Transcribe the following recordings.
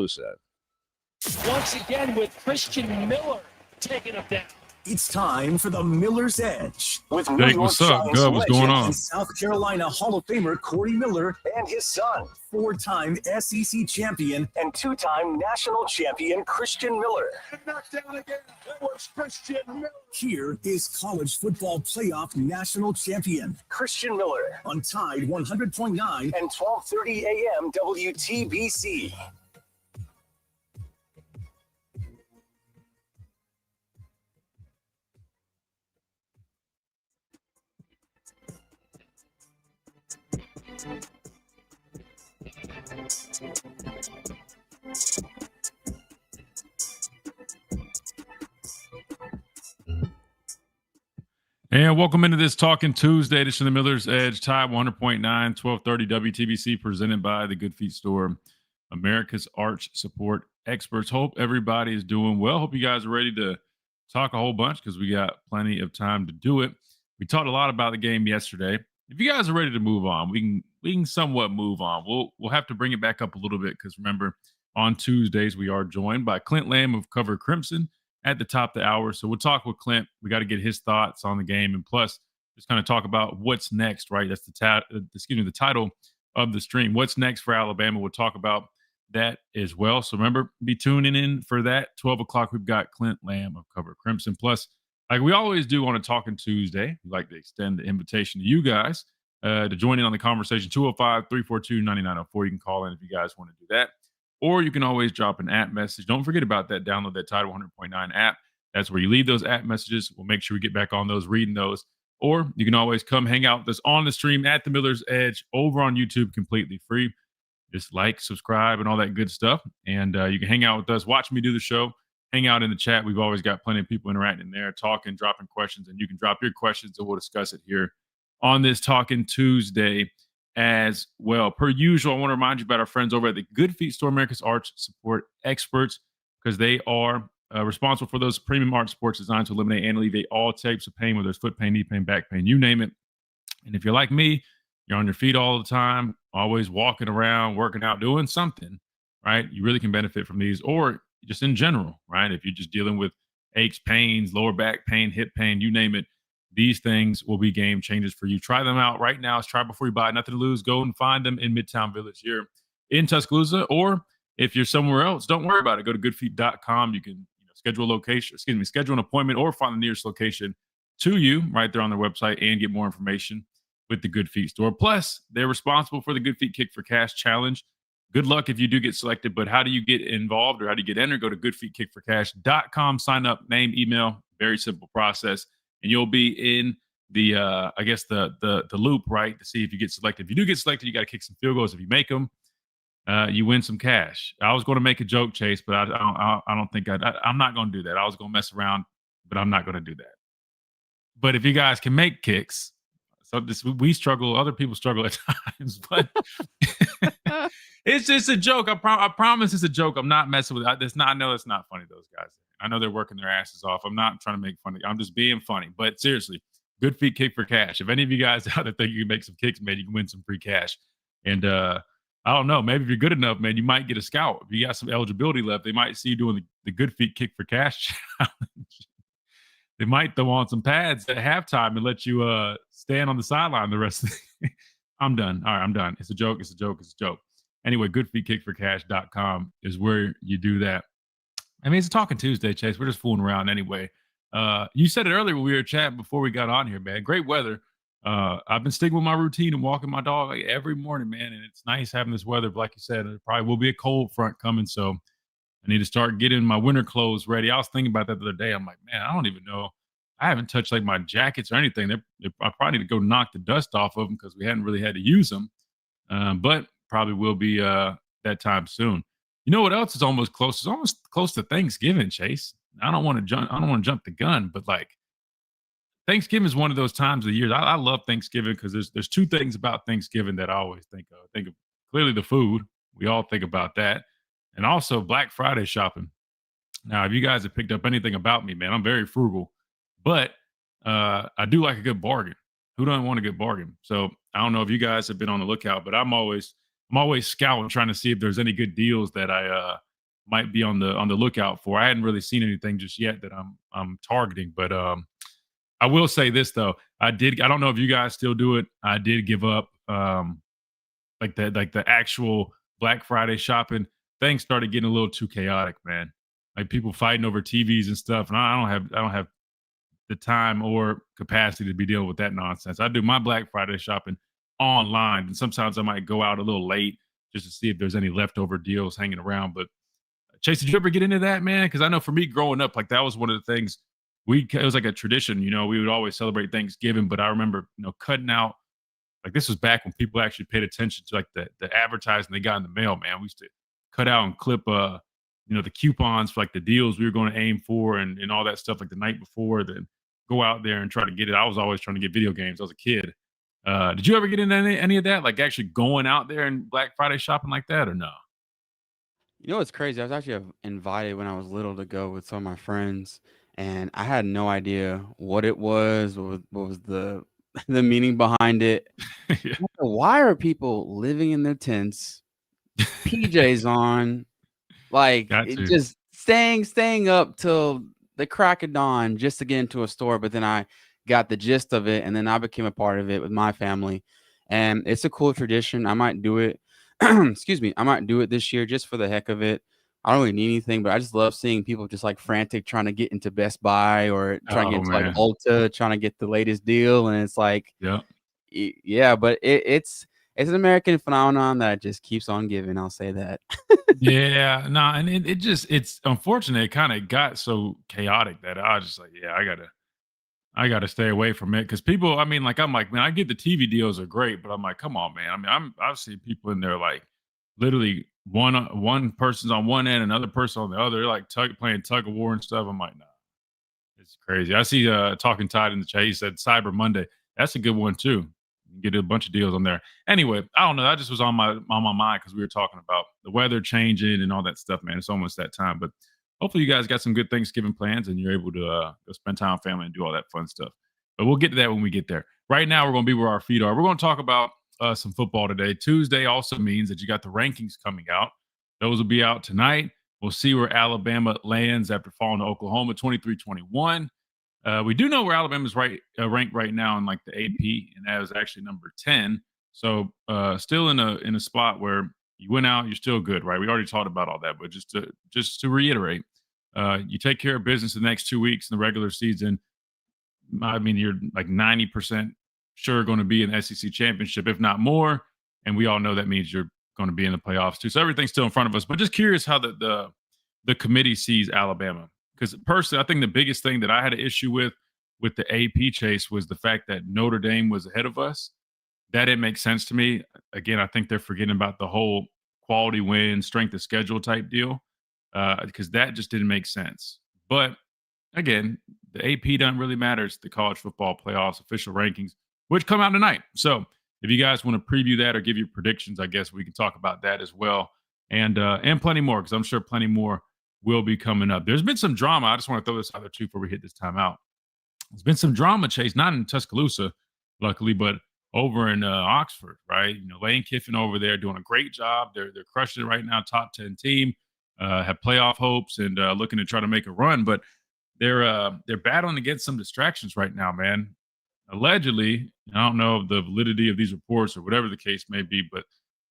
Tuscaloosa. Once again with Christian Miller taking him down. It's time for the Miller's Edge with Jake, New York what's up? Giants Good, what's going legend on? and South Carolina Hall of Famer Corey Miller and his son, 4-time SEC champion and 2-time national champion Christian Miller. Knocked down again. That was Christian Miller. Here is college football playoff national champion Christian Miller on Tide 100.9 and 12:30 a.m. WTBC. And welcome into this Talking Tuesday edition of the Miller's Edge, Tide 100.9, 1230 WTBC, presented by the Good Feet Store, America's arch support experts. Hope everybody is doing well. Hope you guys are ready to talk a whole bunch because we got plenty of time to do it. We talked a lot about the game yesterday. If you guys are ready to move on, we can somewhat move on. We'll have to bring it back up a little bit because remember, on Tuesdays we are joined by Clint Lamb of Cover Crimson at the top of the hour. So we'll talk with Clint. We got to get his thoughts on the game, and plus just kind of talk about what's next, right? That's the title of the stream. What's next for Alabama? We'll talk about that as well. So remember, be tuning in for that. 12 o'clock, we've got Clint Lamb of Cover Crimson. Plus, like we always do on a Talking Tuesday, we like to extend the invitation to you guys to join in on the conversation. 205-342-9904. You can call in if you guys want to do that. Or you can always drop an app message. Don't forget about that. Download that Tidal 100.9 app. That's where you leave those app messages. We'll make sure we get back on those, reading those. Or you can always come hang out with us on the stream at the Miller's Edge over on YouTube, completely free. Just like, subscribe, and all that good stuff. And you can hang out with us, watch me do the show, hang out in the chat. We've always got plenty of people interacting there, talking, dropping questions, and you can drop your questions and we'll discuss it here on this Talking Tuesday as well. Per usual, I want to remind you about our friends over at the Good Feet Store, America's arch support experts, because they are responsible for those premium arch supports designed to eliminate and alleviate all types of pain, whether it's foot pain, knee pain, back pain, you name it. And if you're like me, you're on your feet all the time, always walking around, working out, doing something, right? You really can benefit from these, or just in general, right? If you're just dealing with aches, pains, lower back pain, hip pain, you name it, these things will be game changers for you. Try them out right now. It's try before you buy. Nothing to lose. Go and find them in Midtown Village here in Tuscaloosa. Or if you're somewhere else, don't worry about it. Go to goodfeet.com. You can schedule an appointment or find the nearest location to you right there on their website and get more information with the Good Feet Store. Plus, they're responsible for the Good Feet Kick for Cash Challenge. Good luck if you do get selected, but how do you get involved or how do you get entered? Go to goodfeetkickforcash.com, sign up, name, email, very simple process. And you'll be in the, the loop, right, to see if you get selected. If you do get selected, you got to kick some field goals. If you make them, you win some cash. I was going to make a joke, Chase, but I don't think I'm not going to do that. I was going to mess around, but I'm not going to do that. But if you guys can make kicks, so we struggle, other people struggle at times, but it's just a joke. I promise it's a joke. I'm not messing with it. I know it's not funny, those guys. I know they're working their asses off. I'm not trying to make fun of you. I'm just being funny. But seriously, Good Feet Kick for Cash. If any of you guys out there think you can make some kicks, man, you can win some free cash. And I don't know, maybe if you're good enough, man, you might get a scout. If you got some eligibility left, they might see you doing the Good Feet Kick for Cash challenge. They might throw on some pads at halftime and let you stand on the sideline the rest of the I'm done. All right, I'm done. It's a joke. It's a joke. It's a joke. Anyway, goodfeetkickforcash.com is where you do that. I mean, it's a Talking Tuesday, Chase. We're just fooling around anyway. You said it earlier when we were chatting before we got on here, man. Great weather. I've been sticking with my routine and walking my dog like every morning, man. And it's nice having this weather. But like you said, there probably will be a cold front coming. So I need to start getting my winter clothes ready. I was thinking about that the other day. I'm like, man, I don't even know. I haven't touched like my jackets or anything. I probably need to go knock the dust off of them because we hadn't really had to use them. But probably will be that time soon. You know what else is almost close? It's almost close to Thanksgiving, Chase. I don't want to jump the gun, but like Thanksgiving is one of those times of the year. I love Thanksgiving because there's two things about Thanksgiving that I always think of. Think of clearly the food. We all think about that. And also Black Friday shopping. Now, if you guys have picked up anything about me, man, I'm very frugal, but I do like a good bargain. Who doesn't want a good bargain? So I don't know if you guys have been on the lookout, but I'm always scouting, trying to see if there's any good deals that I might be on the lookout for. I hadn't really seen anything just yet that I'm targeting, but I will say this though. I don't know if you guys still do it. I did give up like the actual Black Friday shopping. Things started getting a little too chaotic, man. Like people fighting over TVs and stuff, and I don't have the time or capacity to be dealing with that nonsense. I do my Black Friday shopping online, and sometimes I might go out a little late just to see if there's any leftover deals hanging around. But Chase, did you ever get into that, man? Because I know for me growing up, like that was one of the things it was like a tradition. We would always celebrate Thanksgiving, but I remember cutting out, like this was back when people actually paid attention to like the advertising they got in the mail, man. We used to cut out and clip the coupons for like the deals we were going to aim for and all that stuff like the night before, then go out there and try to get it. I was always trying to get video games. I was a kid. Did you ever get into any of that? Like actually going out there and Black Friday shopping like that or no? You know what's crazy? I was actually invited when I was little to go with some of my friends, and I had no idea what it was, what was the the meaning behind it. Yeah, Why are people living in their tents, PJs on, like got it to. just staying up till the crack of dawn just to get into a store? But then I got the gist of it, and then I became a part of it with my family, and it's a cool tradition. I might do it. Excuse me. I might do it this year just for the heck of it. I don't really need anything, but I just love seeing people just like frantic trying to get into Best Buy or trying to get Oh into like man. Ulta, trying to get the latest deal. And it's like, Yeah. yeah, but it's an American phenomenon that just keeps on giving. I'll say that. Yeah, no, and it's unfortunate it kind of got so chaotic that I was just like, yeah, I gotta stay away from it because people, I mean, like I'm like, man, I get the TV deals are great, but I'm like, come on, man. I mean, I've seen people in there like literally one person's on one end, another person on the other, like playing tug of war and stuff. I'm like, nah, it's crazy. I see Talking Tide in the chat. He said Cyber Monday. That's a good one too. You can get a bunch of deals on there. Anyway, I don't know. That just was on my mind because we were talking about the weather changing and all that stuff, man. It's almost that time. But hopefully you guys got some good Thanksgiving plans and you're able to go spend time with family and do all that fun stuff. But we'll get to that when we get there. Right now, we're going to be where our feet are. We're going to talk about some football today. Tuesday also means that you got the rankings coming out. Those will be out tonight. We'll see where Alabama lands after falling to Oklahoma 23-21. We do know where Alabama's ranked right now in like the AP, and that is actually number 10. So still in a spot where you went out, you're still good, right? We already talked about all that, but just to reiterate, you take care of business the next 2 weeks in the regular season. I mean, you're like 90% sure going to be in the SEC championship, if not more. And we all know that means you're going to be in the playoffs too. So everything's still in front of us. But just curious how the committee sees Alabama. Because personally, I think the biggest thing that I had an issue with the AP chase was the fact that Notre Dame was ahead of us. That didn't make sense to me. Again, I think they're forgetting about the whole quality win, strength of schedule type deal because that just didn't make sense. But again, the AP doesn't really matter. It's the college football playoffs official rankings, which come out tonight. So if you guys want to preview that or give your predictions, I guess we can talk about that as well, and plenty more because I'm sure plenty more will be coming up. There's been some drama. I just want to throw this out there too before we hit this time out. There's been some drama, Chase, not in Tuscaloosa, luckily, but over in Oxford, right? Lane Kiffin over there doing a great job. They're crushing it right now. Top 10 team, have playoff hopes and looking to try to make a run. But they're battling against some distractions right now, man. Allegedly, I don't know the validity of these reports or whatever the case may be, but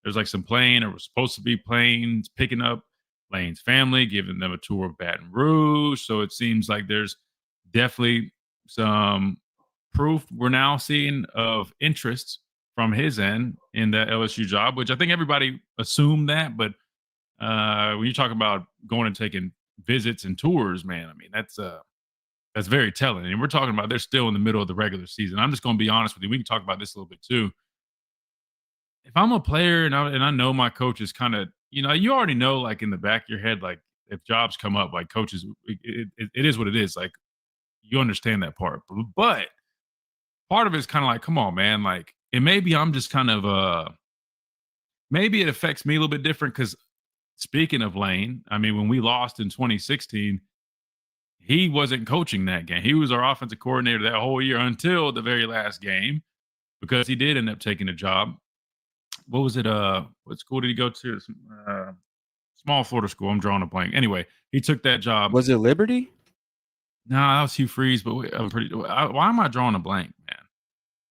there's like some plane or was supposed to be planes picking up Lane's family, giving them a tour of Baton Rouge. So it seems like there's definitely some proof we're now seeing of interest from his end in that LSU job, which I think everybody assumed that. But when you talk about going and taking visits and tours, man, I mean, that's very telling. And we're talking about they're still in the middle of the regular season. I'm just going to be honest with you. We can talk about this a little bit too. If I'm a player and I know my coach is kind of, you already know, like in the back of your head, like if jobs come up, like coaches, it is what it is. Like you understand that part, but part of it is kind of like, come on, man. Like, and maybe I'm just kind of, maybe it affects me a little bit different because speaking of Lane, I mean, when we lost in 2016, he wasn't coaching that game. He was our offensive coordinator that whole year until the very last game because he did end up taking a job. What was it? What school did he go to? Small Florida school. I'm drawing a blank. Anyway, he took that job. Was it Liberty? No, that was Hugh Freeze, but why am I drawing a blank, man?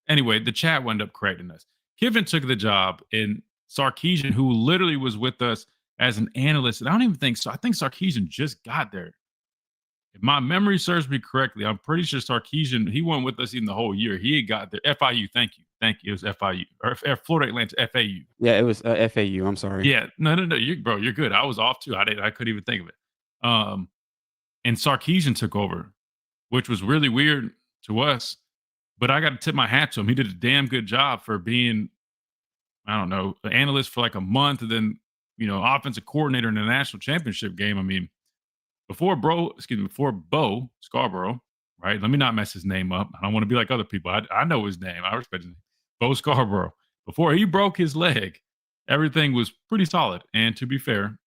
Anyway, the chat wound up correcting us. Kiffin took the job, and Sarkisian, who literally was with us as an analyst, and I don't even think so. I think Sarkisian just got there. If my memory serves me correctly, I'm pretty sure Sarkisian, he wasn't with us even the whole year. He had got there. FIU, thank you. It was FIU or Florida Atlantic, FAU. Yeah, it was FAU. I'm sorry. Yeah, no, you're good. I was off too. I couldn't even think of it. And Sarkisian took over, which was really weird to us. But I got to tip my hat to him. He did a damn good job for being, I don't know, an analyst for like a month, and then offensive coordinator in the national championship game. I mean, before Bo Scarborough, right? Let me not mess his name up. I don't want to be like other people. I know his name. I respect his name. Bo Scarborough. Before he broke his leg, everything was pretty solid. And to be fair,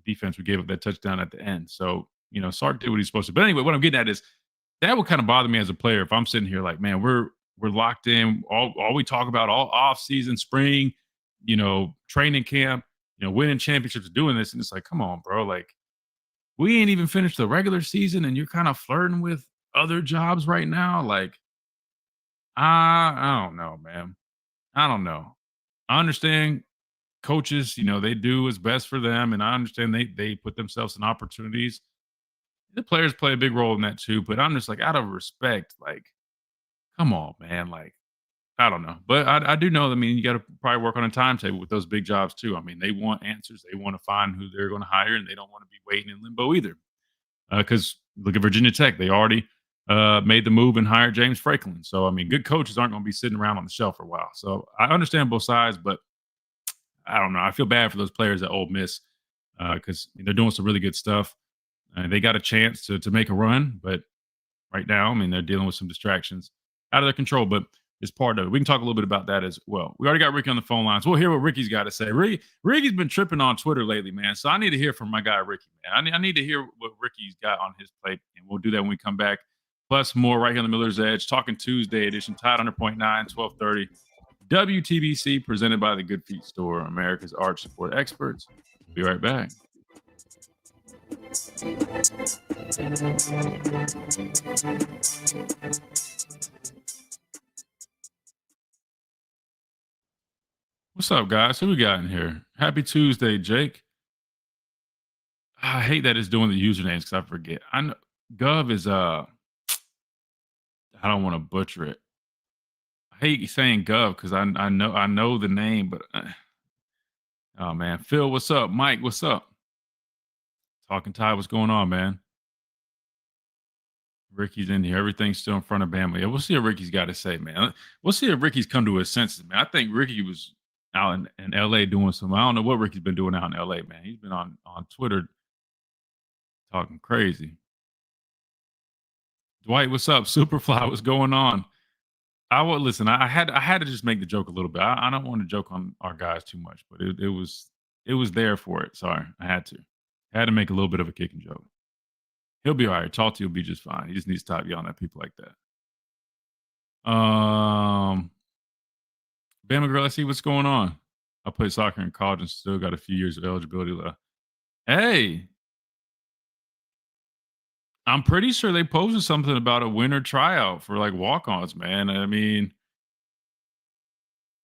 defense, we gave up that touchdown at the end. So, Sark did what he's supposed to. But anyway, what I'm getting at is that would kind of bother me as a player if I'm sitting here like, man, we're locked in. All we talk about all off season, spring, training camp, winning championships, doing this. And it's like, come on, bro. Like, we ain't even finished the regular season and you're kind of flirting with other jobs right now. Like, I don't know, man. I don't know. I understand coaches, they do what's best for them. And I understand they put themselves in opportunities. The players play a big role in that too. But I'm just like, out of respect, like, come on, man. Like, I don't know. But I do know, you got to probably work on a timetable with those big jobs too. I mean, they want answers. They want to find who they're going to hire, and they don't want to be waiting in limbo either. Because look at Virginia Tech. They already made the move and hired James Franklin. So, good coaches aren't going to be sitting around on the shelf for a while. So I understand both sides, but I don't know. I feel bad for those players at Ole Miss because they're doing some really good stuff. They got a chance to make a run, but right now, they're dealing with some distractions out of their control, but it's part of it. We can talk a little bit about that as well. We already got Ricky on the phone lines. We'll hear what Ricky's got to say. Ricky's been tripping on Twitter lately, man. So I need to hear from my guy, Ricky, man. I need to hear what Ricky's got on his plate, and we'll do that when we come back. Plus more right here on the Miller's Edge, Talking Tuesday edition, Tide 100.9, 1230. WTBC, presented by the Good Feet Store, America's arch support experts. Be right back. What's up, guys? Who we got in here? Happy Tuesday, Jake. I hate that it's doing the usernames because I forget. I know Gov is I don't want to butcher it. I hate saying Gov because I know the name, but oh man. Phil, what's up? Mike, what's up? Talking Tide, what's going on, man? Ricky's in here. Everything's still in front of Bama. Yeah, we'll see what Ricky's got to say, man. We'll see if Ricky's come to his senses, man. I think Ricky was out in LA doing some. I don't know what Ricky's been doing out in LA, man. He's been on Twitter talking crazy. Dwight, what's up? Superfly, what's going on? I had to just make the joke a little bit. I don't want to joke on our guys too much, but it was there for it. Sorry, I had to make a little bit of a kicking joke. He'll be all right. Talty will be just fine. He just needs to stop yelling at people like that. Bama girl, let's see what's going on. I played soccer in college and still got a few years of eligibility left. Hey, I'm pretty sure they posted something about a winter tryout for like walk-ons, man.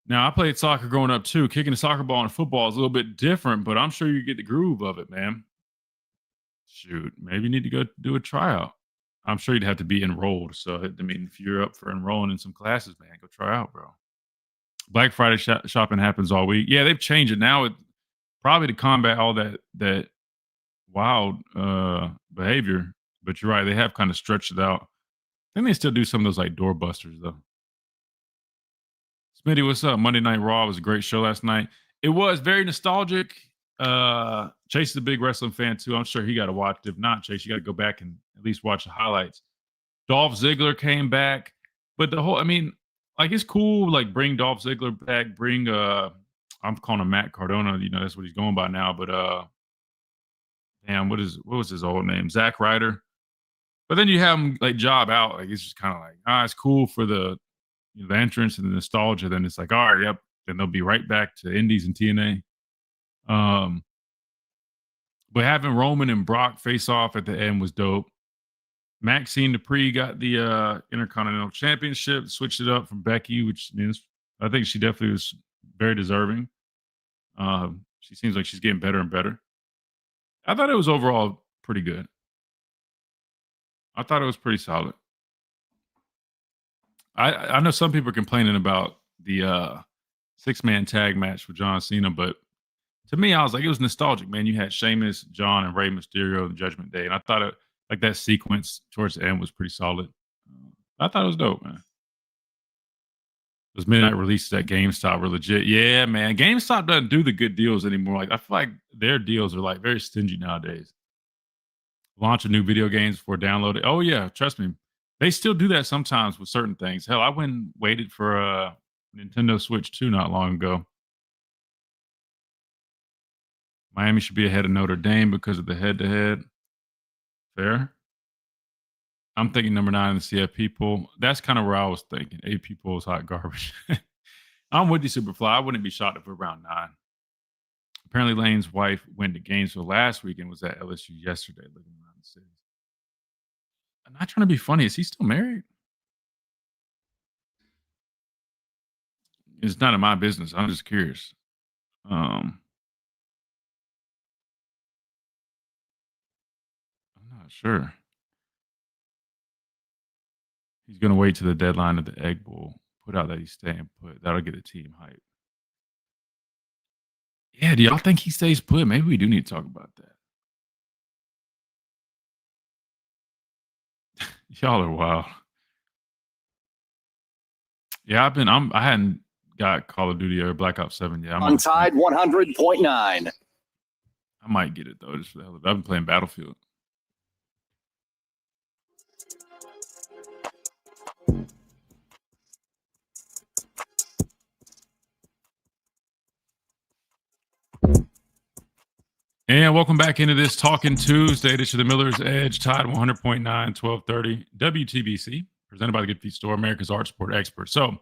Now I played soccer growing up too. Kicking a soccer ball and football is a little bit different, but I'm sure you get the groove of it, man. Shoot, maybe you need to go do a tryout. I'm sure you'd have to be enrolled. So, if you're up for enrolling in some classes, man, go try out, bro. Black Friday shopping happens all week. Yeah, they've changed it now. Probably to combat all that wild behavior. But you're right, they have kind of stretched it out. I think they still do some of those like doorbusters though. Smitty, what's up? Monday Night Raw was a great show last night. It was very nostalgic. Chase is a big wrestling fan too. I'm sure he got to watch it. If not, Chase, you got to go back and at least watch the highlights. Dolph Ziggler came back, but it's cool. Like bring Dolph Ziggler back. Bring I'm calling him Matt Cardona. That's what he's going by now. But what was his old name? Zack Ryder. But then you have him like job out. Like it's just kind of like it's cool for the the entrance and the nostalgia. Then it's like, all right, yep. Then they'll be right back to Indies and TNA. But having Roman and Brock face off at the end was dope. Maxine Dupree got the Intercontinental Championship, switched it up from Becky, which means I think she definitely was very deserving. She seems like she's getting better and better. I thought it was overall pretty good. I thought it was pretty solid. I know some people are complaining about the 6-man tag match with John Cena, but to me, I was like, it was nostalgic, man. You had Sheamus, John, and Rey Mysterio in Judgment Day, and I thought it like that sequence towards the end was pretty solid. I thought it was dope, man. Those midnight releases at GameStop were legit. Yeah, man. GameStop doesn't do the good deals anymore. Like I feel like their deals are like very stingy nowadays. Launch of new video games before downloading. Oh yeah, trust me. They still do that sometimes with certain things. Hell, I went and waited for a Nintendo Switch 2 not long ago. Miami should be ahead of Notre Dame because of the head-to-head. Fair. I'm thinking number 9 in the CFP pool. That's kind of where I was thinking. AP pool is hot garbage. I'm with you, Superfly. I wouldn't be shocked if we're around 9. Apparently, Lane's wife went to Gainesville last week and was at LSU yesterday living around the city. I'm not trying to be funny. Is he still married? It's none of my business. I'm just curious. I'm not sure. He's going to wait to the deadline of the Egg Bowl. Put out that he's staying put. That'll get the team hype. Yeah, do y'all think he stays put? Maybe we do need to talk about that. Y'all are wild. Yeah, I hadn't got Call of Duty or Black Ops 7 yet. On Tide 100.9. I might get it though, just for the hell of it. I've been playing Battlefield. And welcome back into this Talking Tuesday. This is the Miller's Edge, Tide 100.9, 1230 WTBC, presented by the Good Feet Store, America's Art Support Expert. So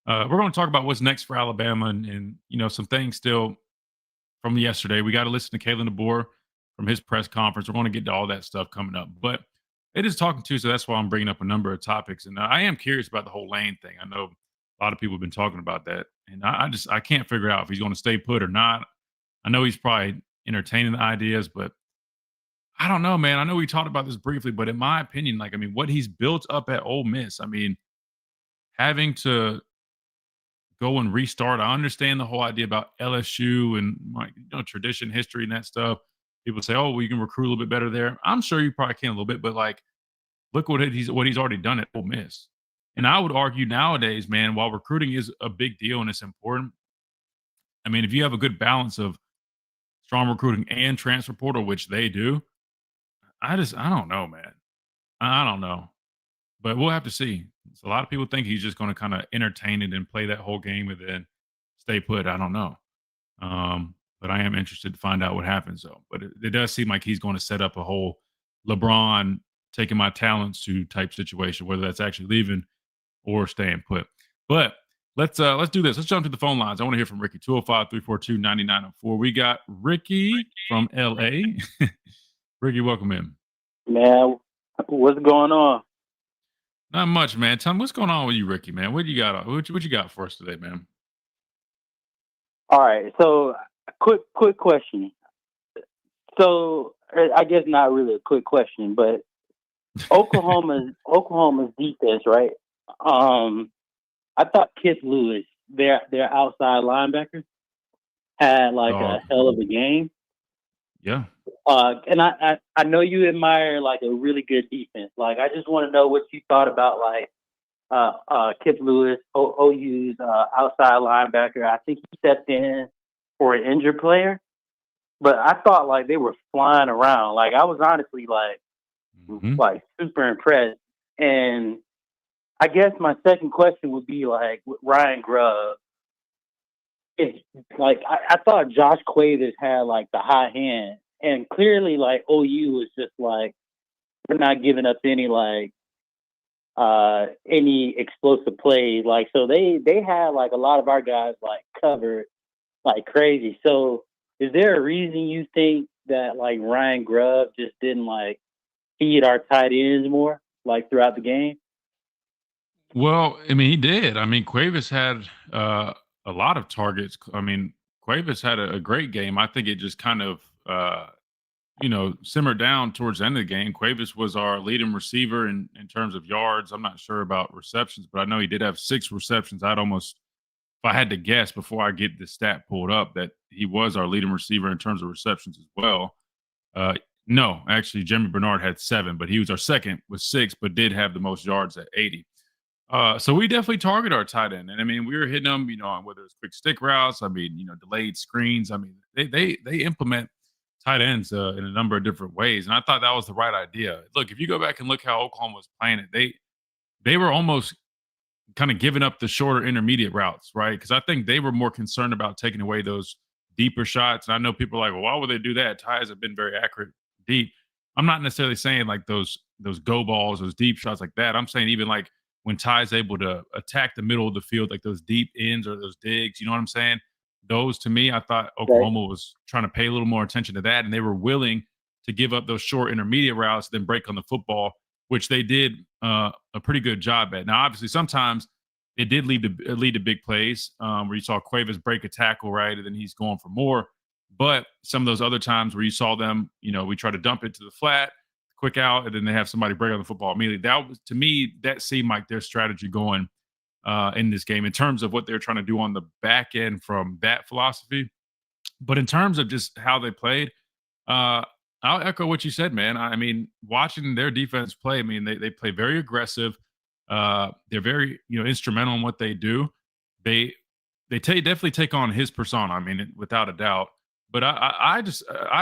we're going to talk about what's next for Alabama and some things still from yesterday. We got to listen to Kalen DeBoer from his press conference. We're going to get to all that stuff coming up. But it is Talking Tuesday. That's why I'm bringing up a number of topics. And I am curious about the whole Lane thing. I know a lot of people have been talking about that. And I can't figure out if he's going to stay put or not. I know he's probably entertaining the ideas, but I don't know, man. I know we talked about this briefly, but in my opinion, what he's built up at Ole Miss, having to go and restart. I understand the whole idea about LSU and tradition, history, and that stuff. People say, "Oh, well, you can recruit a little bit better there." I'm sure you probably can a little bit, but look what he's already done at Ole Miss. And I would argue nowadays, man, while recruiting is a big deal and it's important, if you have a good balance of strong recruiting and transfer portal, which they do, I don't know, man. I don't know. But we'll have to see. So a lot of people think he's just going to kind of entertain it and play that whole game and then stay put. I don't know. But I am interested to find out what happens, though. But it does seem like he's going to set up a whole LeBron taking my talents to type situation, whether that's actually leaving or staying put. But let's do this. Let's jump to the phone lines. I want to hear from Ricky. 205-342-9904. We got Ricky from LA. Ricky, welcome in. Man, what's going on? Not much, man. Tell me what's going on with you, Ricky, man. What you got? What you got for us today, man? All right. So, quick question. So, I guess not really a quick question, but Oklahoma's defense, right? I thought Kip Lewis, their outside linebacker, had a hell of a game. Yeah. And I know you admire a really good defense. I just want to know what you thought about Kip Lewis, OU's outside linebacker. I think he stepped in for an injured player, but I thought they were flying around. I was honestly super impressed. And I guess my second question would be with Ryan Grubb. It's I thought Josh Cuevas had the high hand, and clearly OU was just we're not giving up any explosive plays. So they had a lot of our guys covered crazy. So Is there a reason you think that like Ryan Grubb just didn't like feed our tight ends more like throughout the game? Well, I mean, he did. I mean, Cuevas had a lot of targets. I mean, Cuevas had a great game. I think it just kind of, simmered down towards the end of the game. Cuevas was our leading receiver in terms of yards. I'm not sure about receptions, but I know he did have 6 receptions. If I had to guess before I get the stat pulled up, that he was our leading receiver in terms of receptions as well. No, actually, Jimmy Bernard had 7, but he was our second with 6, but did have the most yards at 80. So we definitely target our tight end, and I mean, we were hitting them, on whether it's quick stick routes. I mean, delayed screens. I mean, they implement tight ends in a number of different ways, and I thought that was the right idea. Look, if you go back and look how Oklahoma was playing it, they were almost kind of giving up the shorter intermediate routes, right? Because I think they were more concerned about taking away those deeper shots. And I know people are like, well, why would they do that? Ties have been very accurate deep. I'm not necessarily saying like those go balls, those deep shots like that. I'm saying even like when Ty's able to attack the middle of the field, like those deep ends or those digs, you know what I'm saying? Those to me, I thought Oklahoma was trying to pay a little more attention to that, and they were willing to give up those short intermediate routes, then break on the football, which they did a pretty good job at. Now, obviously, sometimes it did lead to big plays where you saw Cuevas break a tackle, right, and then he's going for more. But some of those other times where you saw them, we try to dump it to the flat, quick out, and then they have somebody break on the football immediately. That was, to me, that seemed like their strategy going in this game in terms of what they're trying to do on the back end from that philosophy. But in terms of just how they played, I'll echo what you said, man. I mean, watching their defense play, I mean, they play very aggressive. They're very, instrumental in what they do. They definitely take on his persona. I mean, without a doubt. But I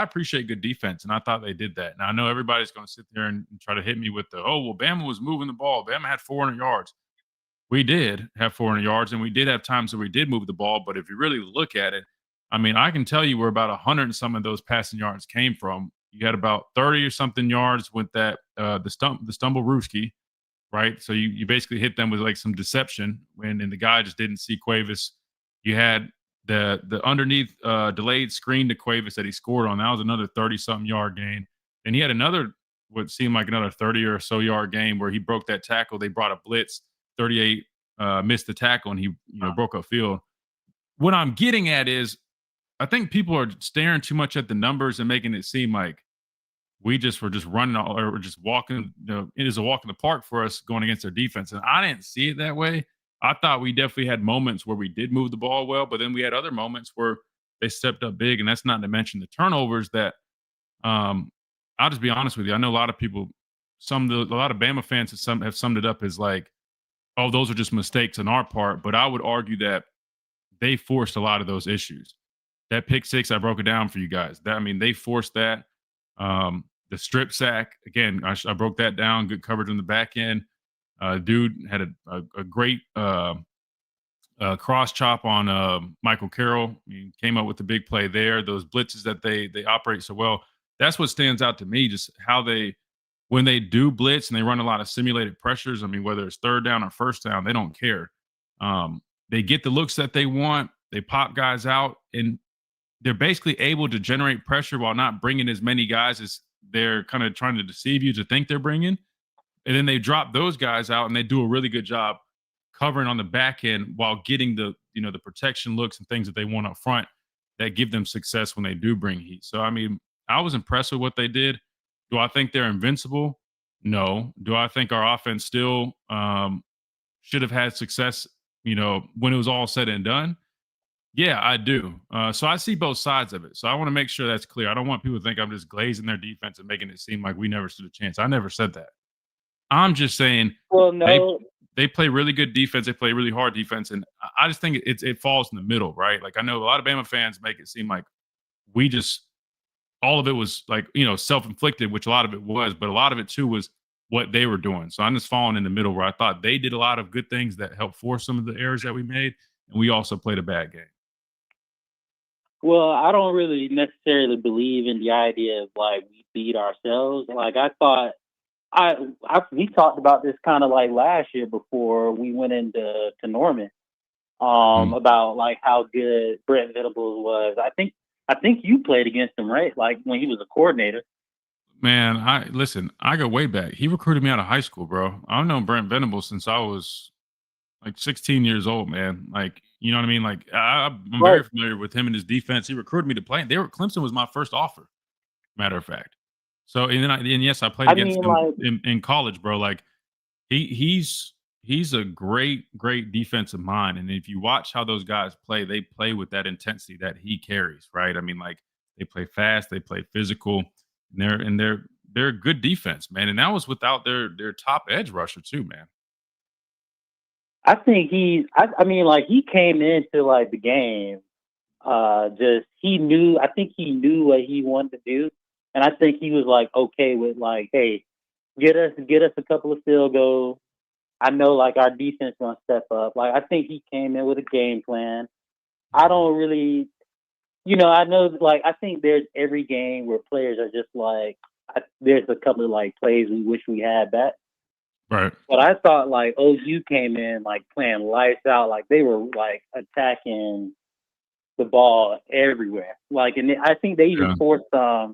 appreciate good defense, and I thought they did that. Now I know everybody's going to sit there and try to hit me with Bama was moving the ball. Bama had 400 yards. We did have 400 yards, and we did have times where we did move the ball. But if you really look at it, I mean, I can tell you where about 100 and some of those passing yards came from. You had about 30 or something yards with that the stumble Ruski, right? So you basically hit them with like some deception and the guy just didn't see Cuevas. You had the underneath delayed screen to Cuevas that he scored on. That was another 30-something yard gain. And he had another what seemed like another 30 or so yard game where he broke that tackle. They brought a blitz, 38 missed the tackle, and he broke up field. What I'm getting at is I think people are staring too much at the numbers and making it seem like we just were just running or just walking. It is a walk in the park for us going against their defense. And I didn't see it that way. I thought we definitely had moments where we did move the ball well, but then we had other moments where they stepped up big. And that's not to mention the turnovers that I'll just be honest with you. I know a lot of people, a lot of Bama fans have summed it up as like, oh, those are just mistakes on our part. But I would argue that they forced a lot of those issues. That pick six, I broke it down for you guys. They forced that. The strip sack, again, I broke that down. Good coverage on the back end. Dude had a great cross chop on Michael Carroll. He came up with the big play there. Those blitzes that they operate so well. That's what stands out to me, just how when they do blitz and they run a lot of simulated pressures, I mean, whether it's third down or first down, they don't care. They get the looks that they want. They pop guys out, and they're basically able to generate pressure while not bringing as many guys as they're kind of trying to deceive you to think they're bringing. And then they drop those guys out, and they do a really good job covering on the back end while getting the protection looks and things that they want up front that give them success when they do bring heat. So, I mean, I was impressed with what they did. Do I think they're invincible? No. Do I think our offense still should have had success, when it was all said and done? Yeah, I do. So I see both sides of it. So I want to make sure that's clear. I don't want people to think I'm just glazing their defense and making it seem like we never stood a chance. I never said that. I'm just saying they play really good defense. They play really hard defense. And I just think it falls in the middle, right? Like I know a lot of Bama fans make it seem like all of it was like, self-inflicted, which a lot of it was, but a lot of it too was what they were doing. So I'm just falling in the middle where I thought they did a lot of good things that helped force some of the errors that we made. And we also played a bad game. Well, I don't really necessarily believe in the idea of like we beat ourselves. Like I thought we talked about this kind of like last year before we went to Norman about like how good Brent Venables was. I think I think you played against him, right? Like when he was a coordinator. Man, I go way back. He recruited me out of high school, bro. I've known Brent Venables since I was like 16 years old, man. Like, you know what I mean? Like, I'm Right. very familiar with him and his defense. He recruited me to play. Clemson was my first offer, matter of fact. So, and yes, I played I against mean, him like, in college, bro. Like, he's a great defensive mind. And if you watch how those guys play, they play with that intensity that he carries, right? I mean, like, they play fast, they play physical, and they're good defense, man. And that was without their top edge rusher too, man. I think I mean, like, he came into like the game, just I think he knew what he wanted to do, and I think he was like okay with like, hey, get us a couple of field goals. I know like our defense gonna step up. Like I think he came in with a game plan. I don't really, I know like I think there's every game where players are just like, there's a couple of like plays we wish we had back. Right. But I thought like OU came in like playing lights out, like they were like attacking the ball everywhere. Like, and I think they even Yeah. forced. I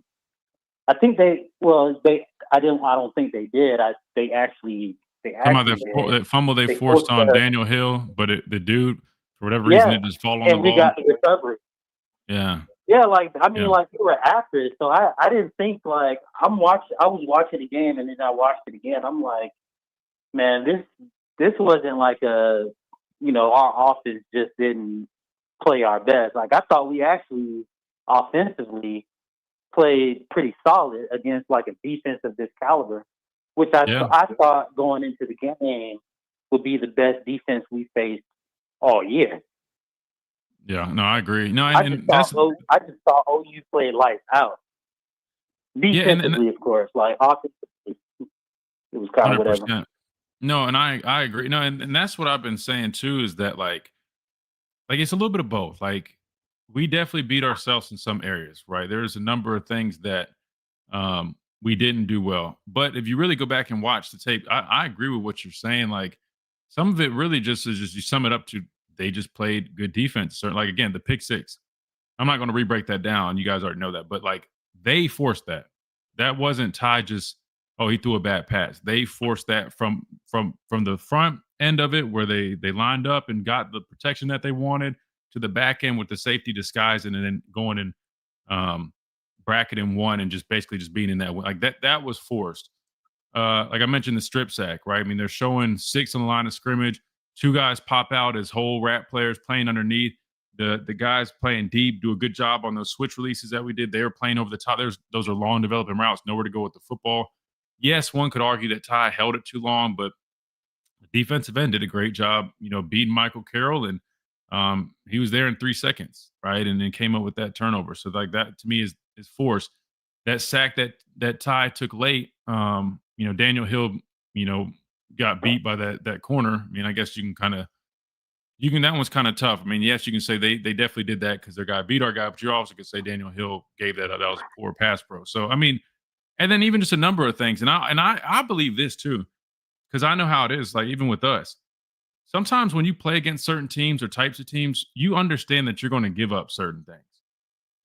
think I don't think they did. They actually Talking about did. that fumble they They forced forced on the Daniel Hill, but the dude, for whatever reason, yeah, it just fall on the and we ball. got the recovery. Yeah. Yeah, like I mean, Yeah. like they were after it, so I didn't think like I was watching the game and then I watched it again. I'm like, man, this wasn't like our offense just didn't play our best. Like I thought we actually offensively played pretty solid against like a defense of this caliber, which Yeah. I thought going into the game would be the best defense we faced all year. Yeah. No, I agree. No, I and just that's thought OU played lights out. yeah, and Defensively, of course, like offensively, it was kind of whatever. 100%. No, and I agree. No, and that's what I've been saying too, is that like it's a little bit of both. Like we definitely beat ourselves in some areas, right? There's a number of things that we didn't do well. But if you really go back and watch the tape, I agree with what you're saying. Like some of it really just is just you sum it up to they just played good defense. So like again, the pick six. I'm not going to re-break that down. You guys already know that, but like they forced that. That wasn't Ty just he threw a bad pass. They forced that from the front end of it where they lined up and got the protection that they wanted to the back end with the safety disguising and then going and bracketing one and just basically just being in that like that was forced. Like I mentioned, the strip sack, right? I mean, they're showing 6 on the line of scrimmage. 2 guys pop out as whole rat players playing underneath. The guys playing deep do a good job on those switch releases that we did. They were playing over the top. Those are long developing routes, nowhere to go with the football. Yes, one could argue that Ty held it too long, but the defensive end did a great job, beating Michael Carroll, and he was there in 3 seconds, right? And then came up with that turnover. So like that to me is force. That sack that Ty took late, Daniel Hill, got beat by that corner. I mean, I guess that one's kind of tough. I mean, yes, you can say they definitely did that because their guy beat our guy, but you also could say Daniel Hill gave that up. That was a poor pass pro. So I mean, and then even just a number of things, and I believe this too, because I know how it is. Like even with us, sometimes when you play against certain teams or types of teams, you understand that you're going to give up certain things.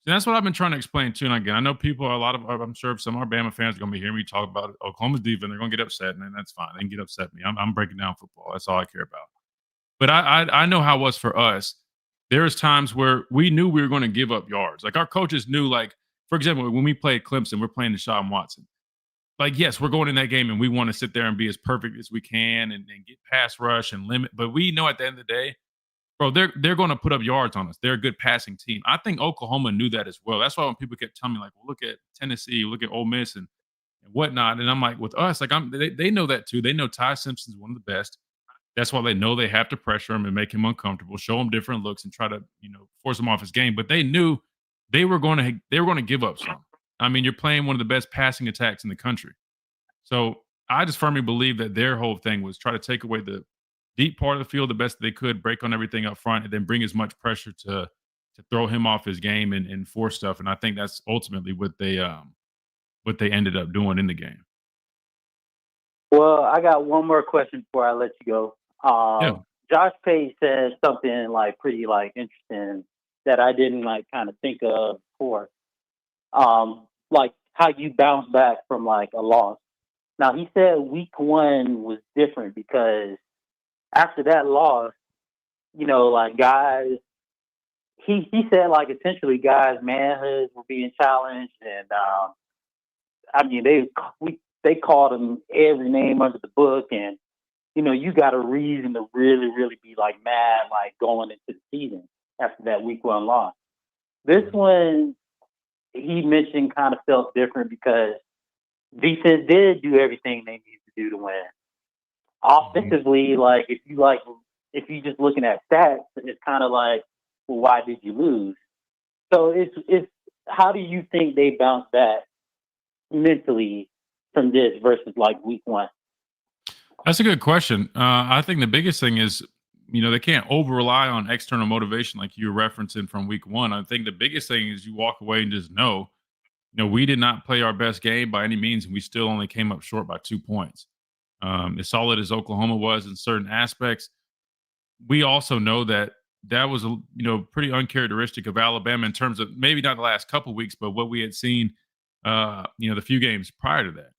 And that's what I've been trying to explain too. And again, I know I'm sure some of our Bama fans are going to be hearing me talk about Oklahoma's defense. They're going to get upset, and that's fine. They can get upset at me. I'm breaking down football. That's all I care about. But I know how it was for us. There was times where we knew we were going to give up yards. Like our coaches knew, like, for example, when we played Clemson, we're playing Deshaun Watson. Like, yes, we're going in that game and we want to sit there and be as perfect as we can and get pass rush and limit. But we know at the end of the day, bro, they're going to put up yards on us. They're a good passing team. I think Oklahoma knew that as well. That's why when people kept telling me, like, well, look at Tennessee, look at Ole Miss and whatnot. And I'm like, with us, like they know that too. They know Ty Simpson's one of the best. That's why they know they have to pressure him and make him uncomfortable, show him different looks, and try to force him off his game. But they knew they were going to give up some. I mean, you're playing one of the best passing attacks in the country. So I just firmly believe that their whole thing was try to take away the deep part of the field the best they could, break on everything up front, and then bring as much pressure to throw him off his game and force stuff. And I think that's ultimately what they ended up doing in the game. Well, I got one more question before I let you go. Yeah. Josh Pate said something like pretty like interesting that I didn't like kind of think of before. Like how you bounce back from like a loss. Now he said week 1 was different because after that loss, you know, like guys, he said like essentially guys' manhoods were being challenged, and I mean they called him every name under the book, and you know you got a reason to really be like mad like going into the season after that week 1 loss. This one he mentioned kind of felt different because defense did do everything they needed to do to win. Offensively, like if you just looking at stats, it's kind of like, well, why did you lose? So it's how do you think they bounce back mentally from this versus like week 1? That's a good question. I think the biggest thing is, you know, they can't over rely on external motivation like you were referencing from week 1. I think the biggest thing is you walk away and just know, you know, we did not play our best game by any means, and we still only came up short by 2 points. As solid as Oklahoma was in certain aspects, we also know that that was a pretty uncharacteristic of Alabama in terms of maybe not the last couple weeks, but what we had seen, the few games prior to that.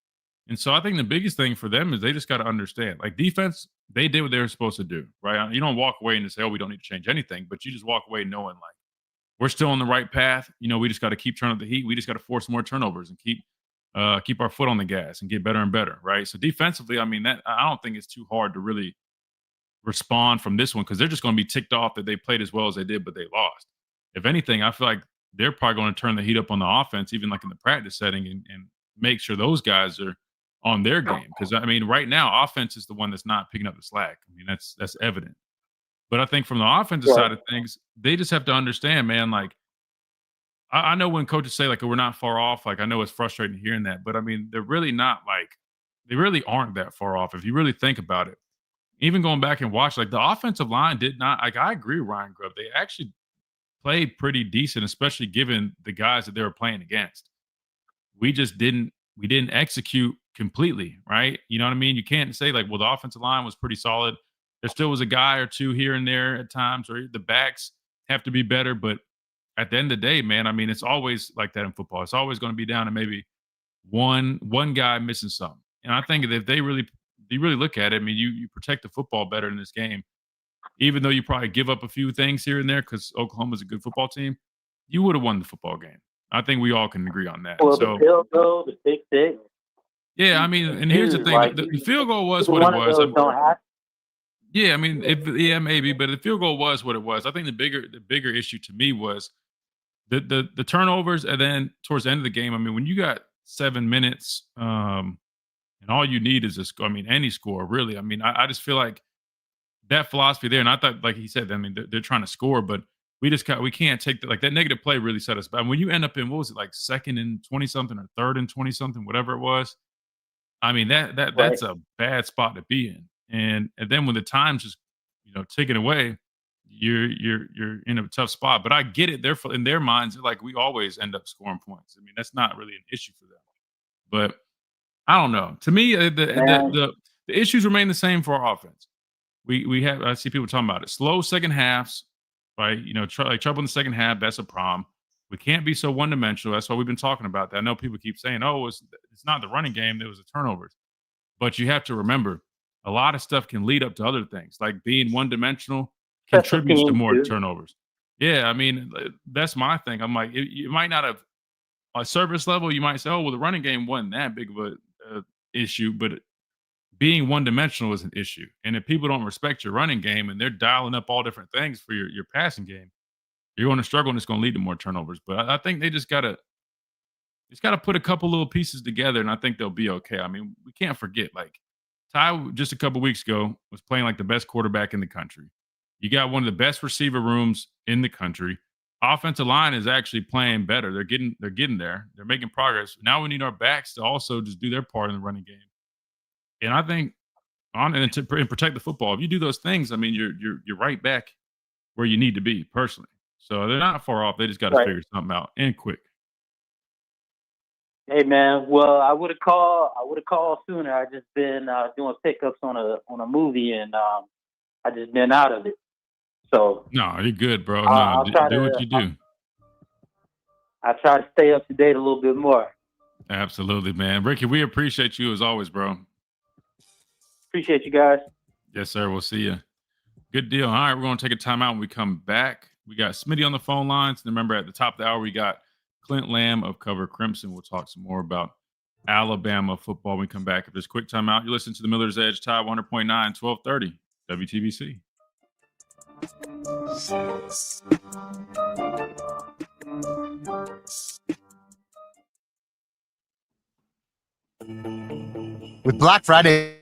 And so I think the biggest thing for them is they just got to understand, like defense, they did what they were supposed to do, right? You don't walk away and just say, oh, we don't need to change anything, but you just walk away knowing like we're still on the right path. You know, we just got to keep turning up the heat. We just got to force more turnovers and keep our foot on the gas and get better and better, right? So defensively, I mean, that I don't think it's too hard to really respond from this one because they're just going to be ticked off that they played as well as they did, but they lost. If anything, I feel like they're probably going to turn the heat up on the offense, even like in the practice setting, and make sure those guys are on their game. Because I mean, right now, offense is the one that's not picking up the slack. I mean, that's evident. But I think from the offensive side of things, they just have to understand, man. Like, I know when coaches say like, oh, we're not far off. Like, I know it's frustrating hearing that, but I mean, they're really not like they really aren't that far off if you really think about it. Even going back and watch, like the offensive line did not like. I agree, with Ryan Grubb. They actually played pretty decent, especially given the guys that they were playing against. We just didn't execute completely, right? You know what I mean? You can't say like, well, the offensive line was pretty solid. There still was a guy or two here and there at times, or the backs have to be better. But at the end of the day, man, I mean, it's always like that in football. It's always going to be down to maybe one guy missing something. And I think if you really look at it, I mean, you protect the football better in this game. Even though you probably give up a few things here and there because Oklahoma's a good football team, you would have won the football game. I think we all can agree on that. Well, so, the field goal, the big six. Yeah, I mean, and here's the thing: like, the field goal was what it was. Yeah, I mean, maybe, but the field goal was what it was. I think the bigger issue to me was the turnovers, and then towards the end of the game. I mean, when you got 7 minutes, and all you need is a score. I mean, any score really. I mean, I just feel like that philosophy there, and I thought, like he said, I mean, they're trying to score, but we can't take that negative play really set us back. When you end up in what was it like 2nd and 20 something or 3rd and 20 something, whatever it was. I mean, that's a bad spot to be in. And then when the time's just, ticking away, you're in a tough spot. But I get it. In their minds, like we always end up scoring points. I mean, that's not really an issue for them. But I don't know. To me, the issues remain the same for our offense. I see people talking about it. Slow second halves, right? Trouble in the second half. That's a problem. We can't be so one-dimensional. That's why we've been talking about that. I know people keep saying, "Oh, it's not the running game. There was the turnovers," but you have to remember, a lot of stuff can lead up to other things, like being one-dimensional contributes to more turnovers. Yeah, I mean, that's my thing. I'm like, it might not have a service level. You might say, "Oh, well, the running game wasn't that big of a issue," but being one-dimensional is an issue. And if people don't respect your running game and they're dialing up all different things for your passing game, you're going to struggle, and it's going to lead to more turnovers. But I think they just got to put a couple little pieces together, and I think they'll be okay. I mean, we can't forget, like, Ty just a couple weeks ago was playing like the best quarterback in the country. You got one of the best receiver rooms in the country. Offensive line is actually playing better. They're getting there. They're making progress. Now we need our backs to also just do their part in the running game. And I think and protect the football. If you do those things, I mean, you're right back where you need to be personally. So they're not far off. They just got to figure something out and quick. Hey man, well, I would have called sooner. I just been doing pickups on a movie, and I just been out of it. So No, you're good, bro. I'll try Do what to you do. I try to stay up to date a little bit more. Absolutely, man. Ricky, we appreciate you as always, bro. Appreciate you guys. Yes, sir. We'll see you. Good deal. All right, we're going to take a timeout when we come back. We got Smitty on the phone lines. And remember, at the top of the hour, we got Clint Lamb of Cover Crimson. We'll talk some more about Alabama football when we come back. If there's a quick timeout, you listen to the Miller's Edge, Tide 100.9, 1230, WTBC. With Black Friday.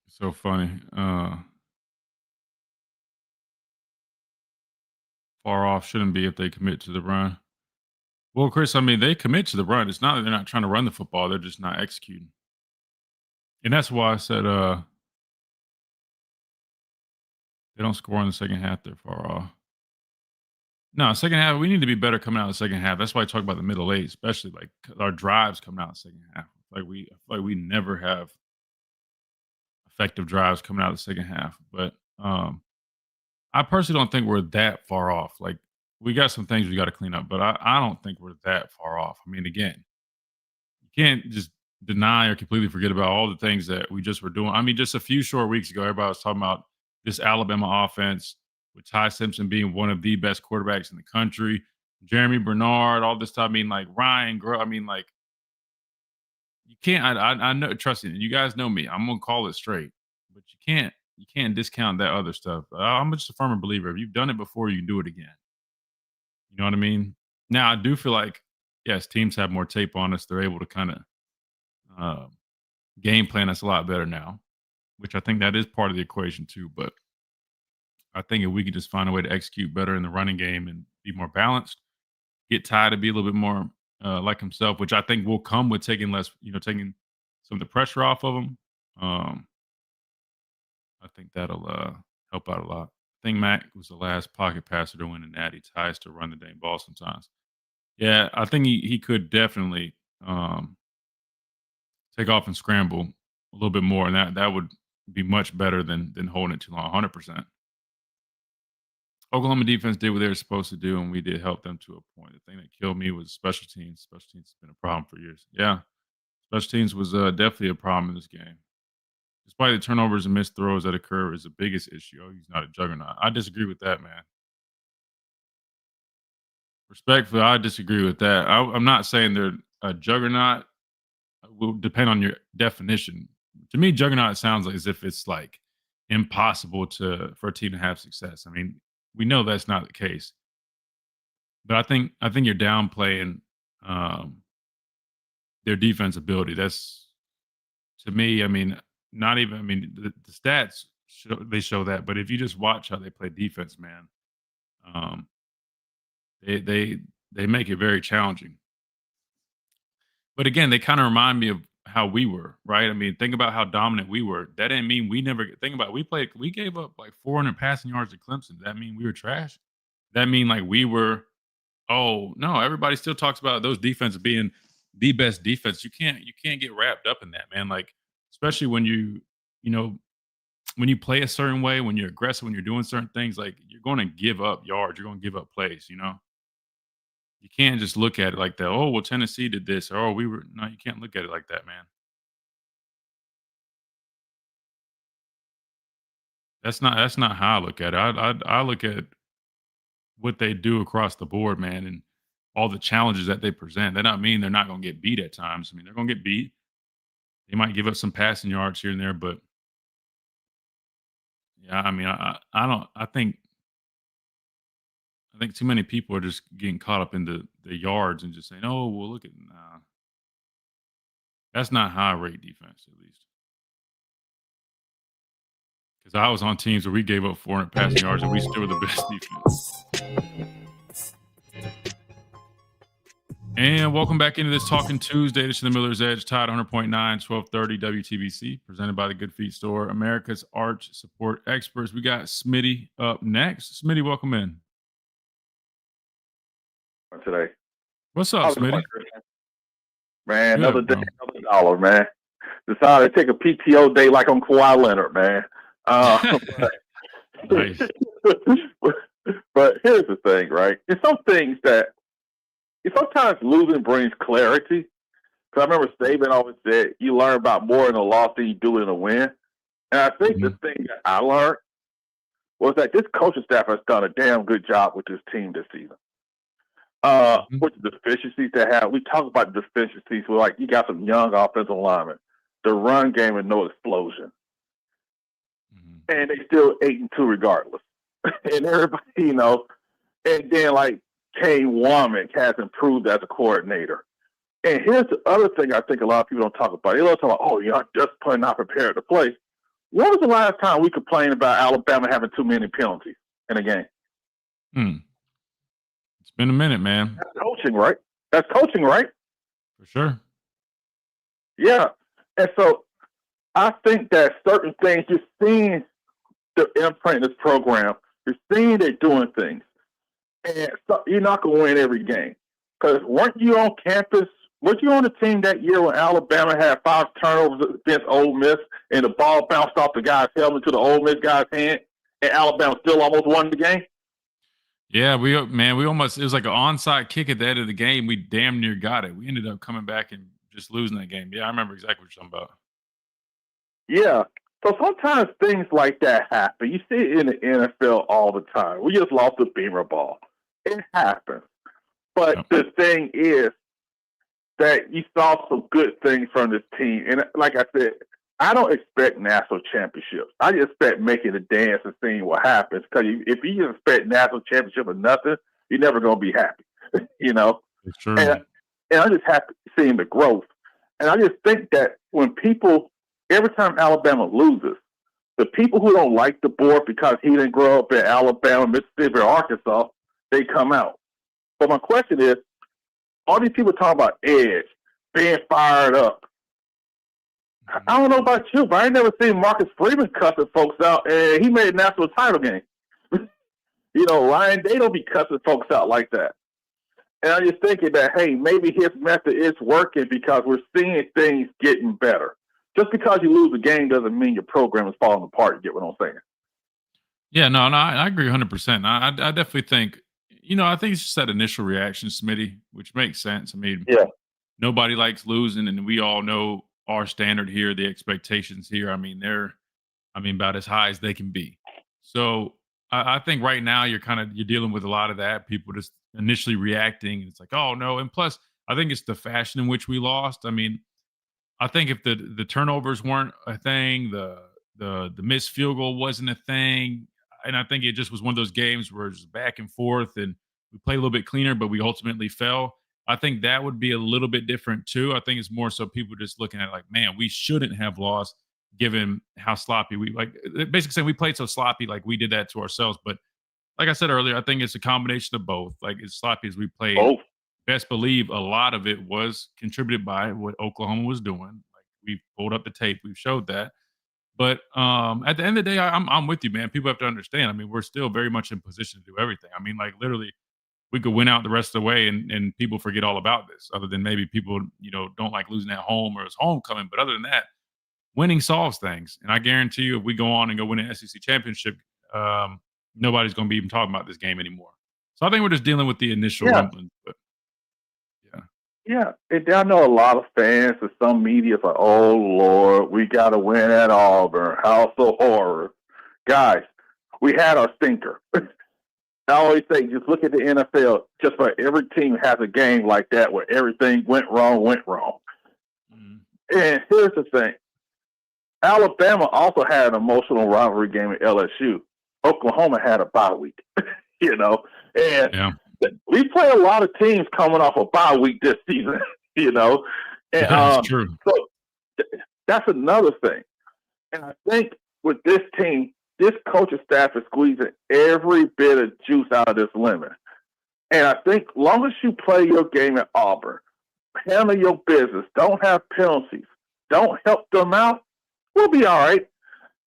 So funny. Far off shouldn't be if they commit to the run. Well, Chris, I mean, they commit to the run. It's not that they're not trying to run the football. They're just not executing. And that's why I said they don't score in the second half. They're far off. No, second half, we need to be better coming out of the second half. That's why I talk about the middle eight, especially like our drives coming out of the second half. I feel like we never have effective drives coming out of the second half. But I personally don't think we're that far off. Like, we got some things we got to clean up, but I don't think we're that far off. I mean, again, you can't just deny or completely forget about all the things that we just were doing. I mean, just a few short weeks ago, everybody was talking about this Alabama offense with Ty Simpson being one of the best quarterbacks in the country, Jeremy Bernard, all this stuff. I mean, like Ryan Grow. I mean, like, you can't. I know. Trust me, you guys know me. I'm gonna call it straight, but you can't discount that other stuff. I'm just a firm believer. If you've done it before, you can do it again. You know what I mean? Now, I do feel like, yes, teams have more tape on us. They're able to kind of game plan us a lot better now, which I think that is part of the equation too. But I think if we could just find a way to execute better in the running game and be more balanced, get Ty to be a little bit more like himself, which I think will come with taking taking some of the pressure off of him. I think that'll help out a lot. I think Mac was the last pocket passer to win a natty. Ty's to run the dang ball sometimes. Yeah, I think he could definitely take off and scramble a little bit more, and that would be much better than holding it too long. 100%. Oklahoma defense did what they were supposed to do, and we did help them to a point. The thing that killed me was special teams. Special teams has been a problem for years. Yeah, special teams was definitely a problem in this game. Despite the turnovers and missed throws that occur, is the biggest issue. Oh, he's not a juggernaut. I disagree with that, man. Respectfully, I disagree with that. I'm not saying they're a juggernaut. It will depend on your definition. To me, juggernaut sounds like as if it's like impossible for a team to have success. I mean, we know that's not the case. But I think you're downplaying their defense ability. That's, to me, I mean, not even. I mean, the stats show that. But if you just watch how they play defense, man, they make it very challenging. But again, they kind of remind me of how we were, right? I mean, think about how dominant we were. That didn't mean we never. Think about it, we gave up like 400 passing yards to Clemson. Does that mean we were trash? That mean like we were? Oh no, everybody still talks about those defenses being the best defense. You can't get wrapped up in that, man. Like, especially when when you play a certain way, when you're aggressive, when you're doing certain things, like you're going to give up yards, you're going to give up plays. You can't just look at it like that. Oh, well, Tennessee did this, or you can't look at it like that, man. That's not how I look at it. I look at what they do across the board, man, and all the challenges that they present. That don't mean they're not going to get beat at times. I mean, they're going to get beat. They might give up some passing yards here and there, but yeah, I mean, I think too many people are just getting caught up in the yards and just saying, "Oh, well, look at nah." That's not how I rate defense, at least. Because I was on teams where we gave up 400 passing yards and we still were the best defense. And welcome back into this Talking Tuesday. This is the Miller's Edge, Tide 100.9, 1230 WTBC, presented by the Good Feet Store, America's Arch Support Experts. We got Smitty up next. Smitty, welcome in. Today. What's up, Smitty? Man, another day, another dollar, man. Decided to take a PTO day like I'm Kawhi Leonard, man. Nice. But here's the thing, right? It's some things that sometimes losing brings clarity. Because I remember Saban always said, you learn about more in a loss than you do in a win. And I think the thing that I learned was that this coaching staff has done a damn good job with this team this season. With the deficiencies they have, we talk about the deficiencies. We're like, you got some young offensive linemen. The run game is no explosion. And they still 8-2 regardless. And everybody, and then like Kane Womack has improved as a coordinator. And here's the other thing I think a lot of people don't talk about. They love talking about, you're just playing not prepared to play. When was the last time we complained about Alabama having too many penalties in a game? It's been a minute, man. That's coaching, right? That's coaching, right? For sure. Yeah. And so I think that certain things, you're seeing the imprint in this program. You're seeing they're doing things. And so you're not going to win every game. Because weren't you on campus? Weren't you on the team that year when Alabama had 5 turnovers against Ole Miss and the ball bounced off the guy's helmet to the Ole Miss guy's hand and Alabama still almost won the game? Yeah, we almost, it was like an onside kick at the end of the game. We damn near got it. We ended up coming back and just losing that game. Yeah, I remember exactly what you're talking about. Yeah. So sometimes things like that happen. You see it in the NFL all the time. We just lost the Beamer ball. It happens. But the thing is that you saw some good things from this team. And like I said, I don't expect national championships. I just expect making the dance and seeing what happens. Because if you just expect national championship or nothing, you're never going to be happy. It's true. And I'm just happy seeing the growth. And I just think that when people, every time Alabama loses, the people who don't like the board because he didn't grow up in Alabama, Mississippi, or Arkansas, they come out. But my question is, all these people talk about edge, being fired up. I don't know about you, but I ain't never seen Marcus Freeman cussing folks out, and he made a national title game. Ryan, they don't be cussing folks out like that. And I'm just thinking that, hey, maybe his method is working because we're seeing things getting better. Just because you lose a game doesn't mean your program is falling apart. You get what I'm saying? Yeah, no, I agree 100%. I definitely think, I think it's just that initial reaction, Smitty, which makes sense. I mean, nobody likes losing, and we all know our standard here, the expectations here. I mean, they're about as high as they can be. So I think right now you're dealing with a lot of that. People just initially reacting. It's like, oh no. And plus, I think it's the fashion in which we lost. I mean, I think if the turnovers weren't a thing, the missed field goal wasn't a thing, and I think it just was one of those games where it's back and forth, and we played a little bit cleaner, but we ultimately fell. I think that would be a little bit different too. I think it's more so people just looking at it like, man, we shouldn't have lost given how sloppy basically saying we played so sloppy, like we did that to ourselves. But like I said earlier, I think it's a combination of both. Like as sloppy as we played, best believe a lot of it was contributed by what Oklahoma was doing. Like we pulled up the tape, we've showed that. But at the end of the day, I'm with you, man. People have to understand. I mean, we're still very much in position to do everything. I mean, like literally, we could win out the rest of the way, and people forget all about this. Other than maybe people, don't like losing at home or it's homecoming. But other than that, winning solves things. And I guarantee you, if we go on and go win an SEC championship, nobody's going to be even talking about this game anymore. So I think we're just dealing with the initial rumblings. But yeah, and I know a lot of fans and some media is like, oh, Lord, we got to win at Auburn. House of horror. Guys, we had our stinker. I always say, just look at the NFL. Just for every team has a game like that where everything went wrong. And here's the thing. Alabama also had an emotional rivalry game at LSU. Oklahoma had a bye week, and we play a lot of teams coming off a bye week this season, And that's true. So that's another thing. And I think with this team, this coaching staff is squeezing every bit of juice out of this lemon. And I think long as you play your game at Auburn, handle your business, don't have penalties, don't help them out, we'll be all right.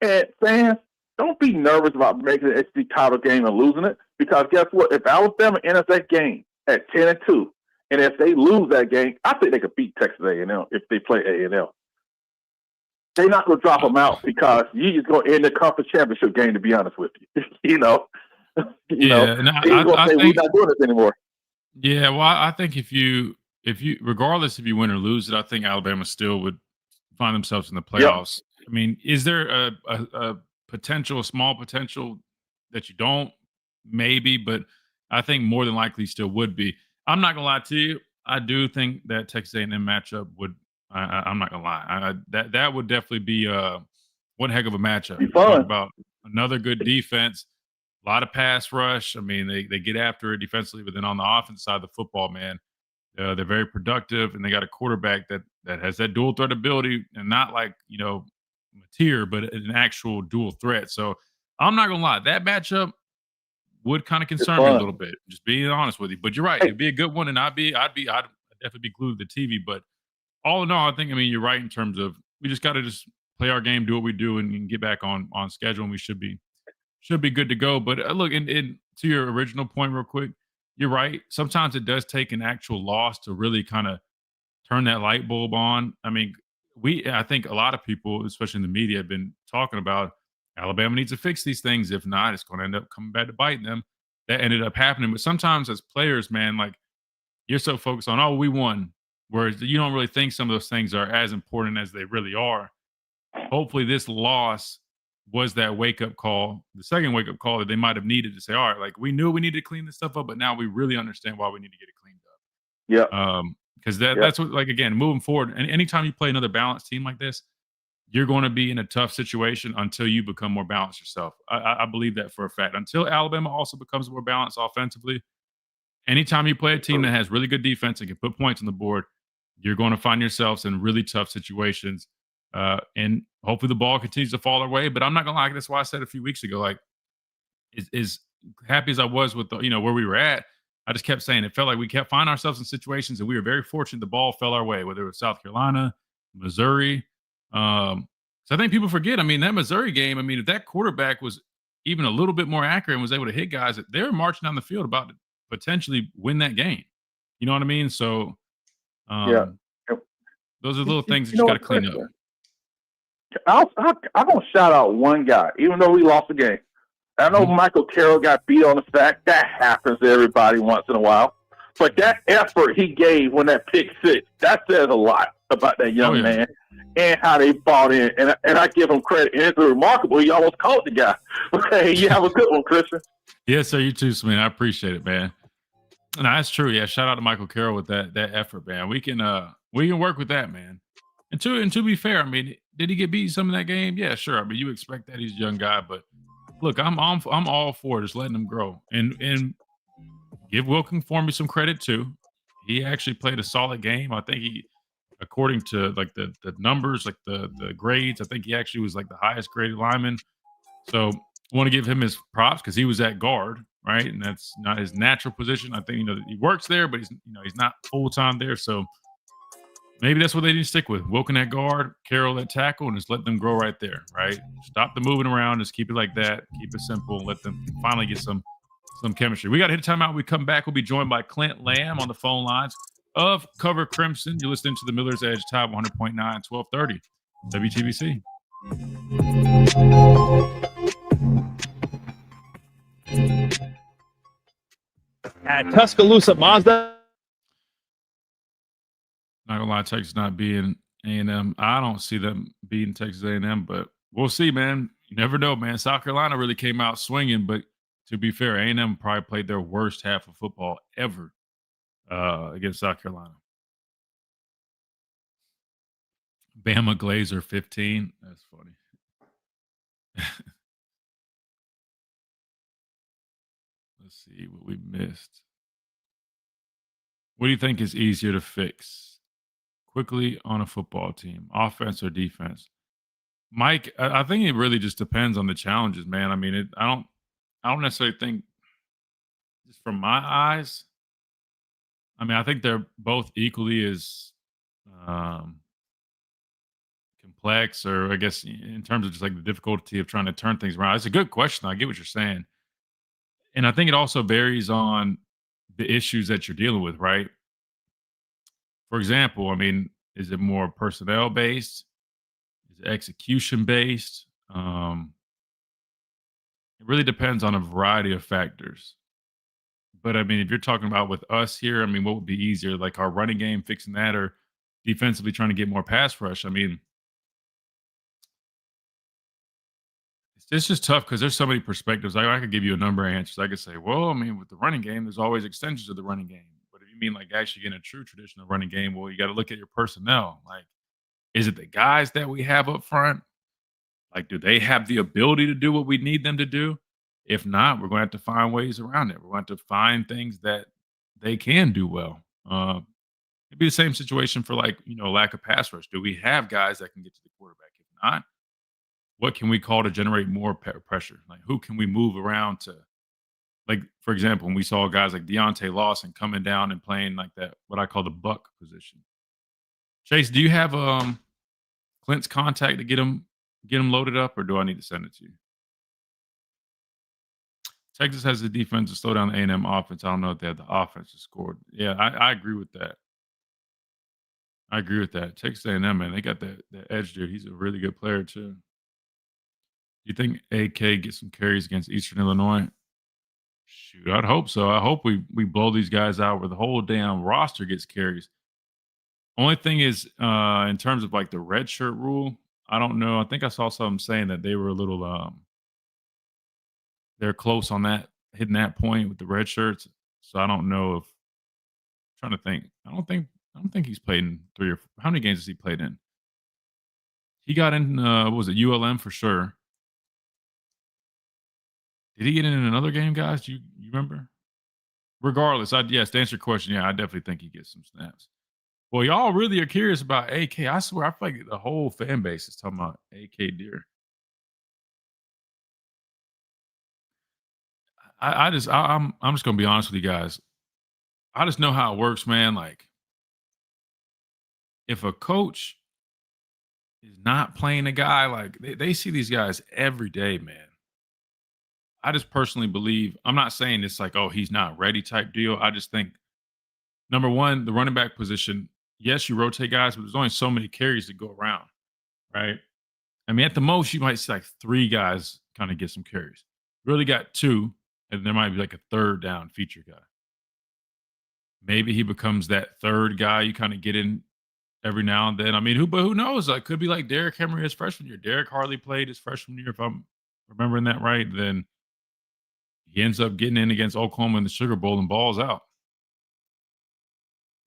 And fans, don't be nervous about making the SEC title game and losing it, because guess what? If Alabama enters that game at 10-2, and if they lose that game, I think they could beat Texas A&M if they play A&M. they're not going to drop them out because you just going to end the conference championship game, to be honest with you. you know, and they're going to say, we're not doing this anymore. Yeah, well, I think if you regardless if you win or lose it, I think Alabama still would find themselves in the playoffs. Yep. I mean, is there a potential, a small potential that you don't? Maybe, but I think more than likely still would be. I'm not gonna lie to you. I do think that Texas A&M matchup would. I'm not gonna lie. That would definitely be one heck of a matchup. Be fun. Talk about another good defense. A lot of pass rush. I mean, they get after it defensively, but then on the offense side of the football, man, they're very productive, and they got a quarterback that has that dual threat ability, and not like Mateer, but an actual dual threat. So I'm not gonna lie, that matchup would kind of concern me a little bit. Just being honest with you, but you're right. It'd be a good one, and I'd definitely be glued to the TV. But all in all, I think you're right in terms of we just got to just play our game, do what we do, and get back on schedule, and we should be good to go. But look, and to your original point, real quick, you're right. Sometimes it does take an actual loss to really kind of turn that light bulb on. I mean, I think a lot of people, especially in the media, have been talking about Alabama needs to fix these things. If not, it's going to end up coming back to bite them. That ended up happening. But sometimes as players, man, like you're so focused on, oh, we won, whereas you don't really think some of those things are as important as they really are. Hopefully this loss was that wake-up call, the second wake-up call that they might have needed to say, all right, like we knew we needed to clean this stuff up, but now we really understand why we need to get it cleaned up. Yeah. Because that's what, like, again, moving forward, and anytime you play another balanced team like this, you're going to be in a tough situation until you become more balanced yourself. I believe that for a fact. Until Alabama also becomes more balanced offensively, anytime you play a team that has really good defense and can put points on the board, you're going to find yourselves in really tough situations. And hopefully the ball continues to fall our way. But I'm not going to lie. That's why I said a few weeks ago, like, as happy as I was with the, where we were at, I just kept saying it felt like we kept finding ourselves in situations and we were very fortunate the ball fell our way, whether it was South Carolina, Missouri. So I think people forget, that Missouri game, if that quarterback was even a little bit more accurate and was able to hit guys, they were marching down the field about to potentially win that game. You know what I mean? So those are little things that you got to clean up. I'm going to shout out one guy, even though we lost the game. I know Michael Carroll got beat on the sack. That happens to everybody once in a while. But that effort he gave when that pick six, that says a lot about that young man and how they bought in. And I give him credit. And it's remarkable. He almost caught the guy. Okay, you have a good one, Christian. Yes, sir. You too, Smin. I appreciate it, man. No, that's true. Yeah, shout out to Michael Carroll with that effort, man. We can work with that, man. And to be fair, did he get beat some of that game? Yeah, sure. You expect that, he's a young guy, but look, I'm all for just letting him grow and give Wilkenformy some credit too. He actually played a solid game. I think he, according to like the numbers, like the grades, I think he actually was like the highest graded lineman. So I want to give him his props because he was at guard, right? And that's not his natural position. I think he works there, but he's not full time there. So maybe that's what they need to stick with. Wilken at guard, Carroll at tackle, and just let them grow right there, right? Stop the moving around. Just keep it like that. Keep it simple. Let them finally get some chemistry. We got to hit a timeout. When we come back, we'll be joined by Clint Lamb on the phone lines of Cover Crimson. You're listening to the Miller's Edge, Tide 100.9, 1230, WTBC. At Tuscaloosa Mazda. Not gonna lie, Texas not beating A&M. I don't see them beating Texas A&M, but we'll see, man. You never know, man. South Carolina really came out swinging, but to be fair, A&M probably played their worst half of football ever against South Carolina. Bama Glazer 15. That's funny. Let's see what we missed. What do you think is easier to fix quickly on a football team, offense or defense? Mike, I think it really just depends on the challenges, man. I don't necessarily think, just from my eyes, I think they're both equally as complex, or I guess in terms of just like the difficulty of trying to turn things around. It's a good question. I get what you're saying. And I think it also varies on the issues that you're dealing with, right? For example, is it more personnel based? Is it execution based? It really depends on a variety of factors. But I mean, if you're talking about with us here, I mean, what would be easier, like our running game, fixing that, or defensively trying to get more pass rush? I mean, it's just tough because there's so many perspectives. I could give you a number of answers. I could say, well, I mean, with the running game, there's always extensions of the running game. But if you mean like actually getting a true traditional running game, well, you got to look at your personnel. Like, is it the guys that we have up front? Like, do they have the ability to do what we need them to do? If not, we're going to have to find ways around it. We're going to have to find things that they can do well. It'd be the same situation for lack of pass rush. Do we have guys that can get to the quarterback? If not, what can we call to generate more pressure? Like, who can we move around to? Like, for example, when we saw guys like Deontay Lawson coming down and playing like that, what I call the buck position. Chase, do you have Clint's contact to get him loaded up, or do I need to send it to you? Texas has the defense to slow down the A&M offense. I don't know if they have the offense to score. Yeah, I agree with that. Texas A&M, man, they got that edge dude. He's a really good player too. Do you think AK gets some carries against Eastern Illinois? Shoot, I'd hope so. I hope we blow these guys out where the whole damn roster gets carries. Only thing is, in terms of like the red shirt rule, I don't know. I think I saw something saying that they were a little they're close on that, hitting that point with the red shirts. So I don't know if I'm trying to think. I don't think he's played in 3 or 4. How many games has he played in? He got in what was it, ULM for sure. Did he get in another game, guys? Do you remember? Regardless, yes, to answer your question, yeah, I definitely think he gets some snaps. Well, y'all really are curious about AK. I swear, I feel like the whole fan base is talking about AK Deer. I'm just gonna be honest with you guys. I just know how it works, man. Like, if a coach is not playing a guy, like they see these guys every day, man. I just personally believe, I'm not saying it's like, oh, he's not ready type deal. I just think, number one, the running back position, yes, you rotate guys, but there's only so many carries to go around, right? I mean, at the most, you might see like 3 guys kind of get some carries. Really got 2, and there might be like a third down feature guy. Maybe he becomes that third guy you kind of get in every now and then. I mean, who knows? Like, could be like Derrick Henry his freshman year. Derrick hardly played his freshman year, if I'm remembering that right. Then he ends up getting in against Oklahoma in the Sugar Bowl and balls out.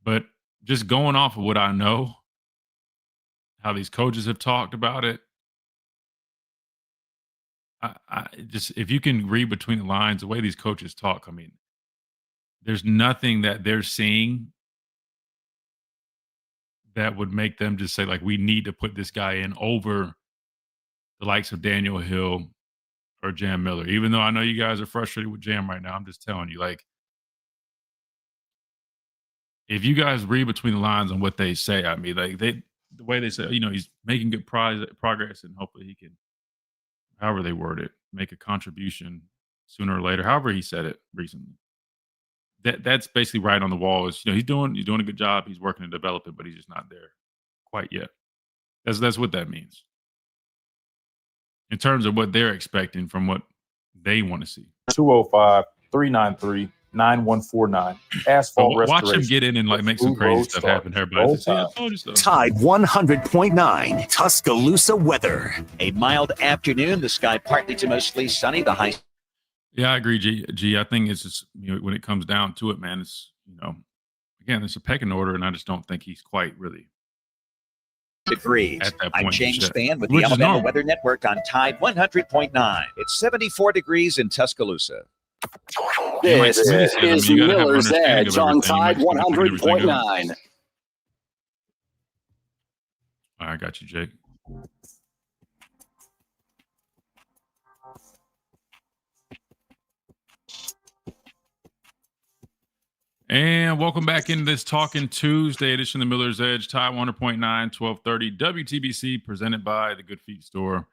But just going off of what I know, how these coaches have talked about it, I just, if you can read between the lines, the way these coaches talk, I mean, there's nothing that they're seeing that would make them just say, like, we need to put this guy in over the likes of Daniel Hill or Jam Miller. Even though I know you guys are frustrated with Jam right now, I'm just telling you, like, if you guys read between the lines on what they say, I mean, like, the way they say, he's making good progress, and hopefully he can, however they word it, make a contribution sooner or later. However he said it recently. That's basically right on the wall. Is he's doing a good job. He's working to develop it, but he's just not there quite yet. That's what that means in terms of what they're expecting from what they want to see. 205-393-9149. Asphalt restoration. Watch him get in and like make some crazy stuff happen. Everybody, Tide 100.9 Tuscaloosa weather. A mild afternoon. The sky partly to mostly sunny. The high. Yeah, I agree, G. I think it's just, when it comes down to it, man, it's, again, it's a pecking order, and I just don't think he's quite really degrees. At that point, I'm James Spann with Which the is Alabama normal. Weather Network on Tide 100.9. It's 74 degrees in Tuscaloosa. This is you gotta have Miller's understanding Edge of on everything. You Tide might just think everything else. 100.9. All right, I got you, Jake. And welcome back into this Talking Tuesday edition of the Miller's Edge, Tide 100.9, 1230 WTBC, presented by the Good Feet Store,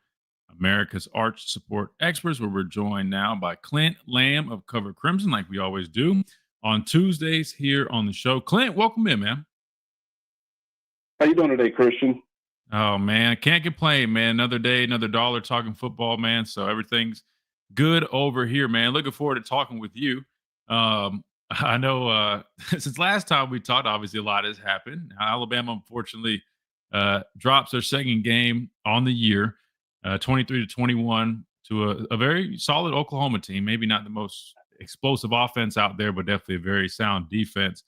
America's Arch Support Experts, where we're joined now by Clint Lamb of Cover Crimson, like we always do on Tuesdays here on the show. Clint, welcome in, man. How you doing today, Christian? Oh, man. Can't complain, man. Another day, another dollar talking football, man. So everything's good over here, man. Looking forward to talking with you. I know since last time we talked, obviously a lot has happened. Alabama, unfortunately, drops their second game on the year, 23-21 to a very solid Oklahoma team. Maybe not the most explosive offense out there, but definitely a very sound defense.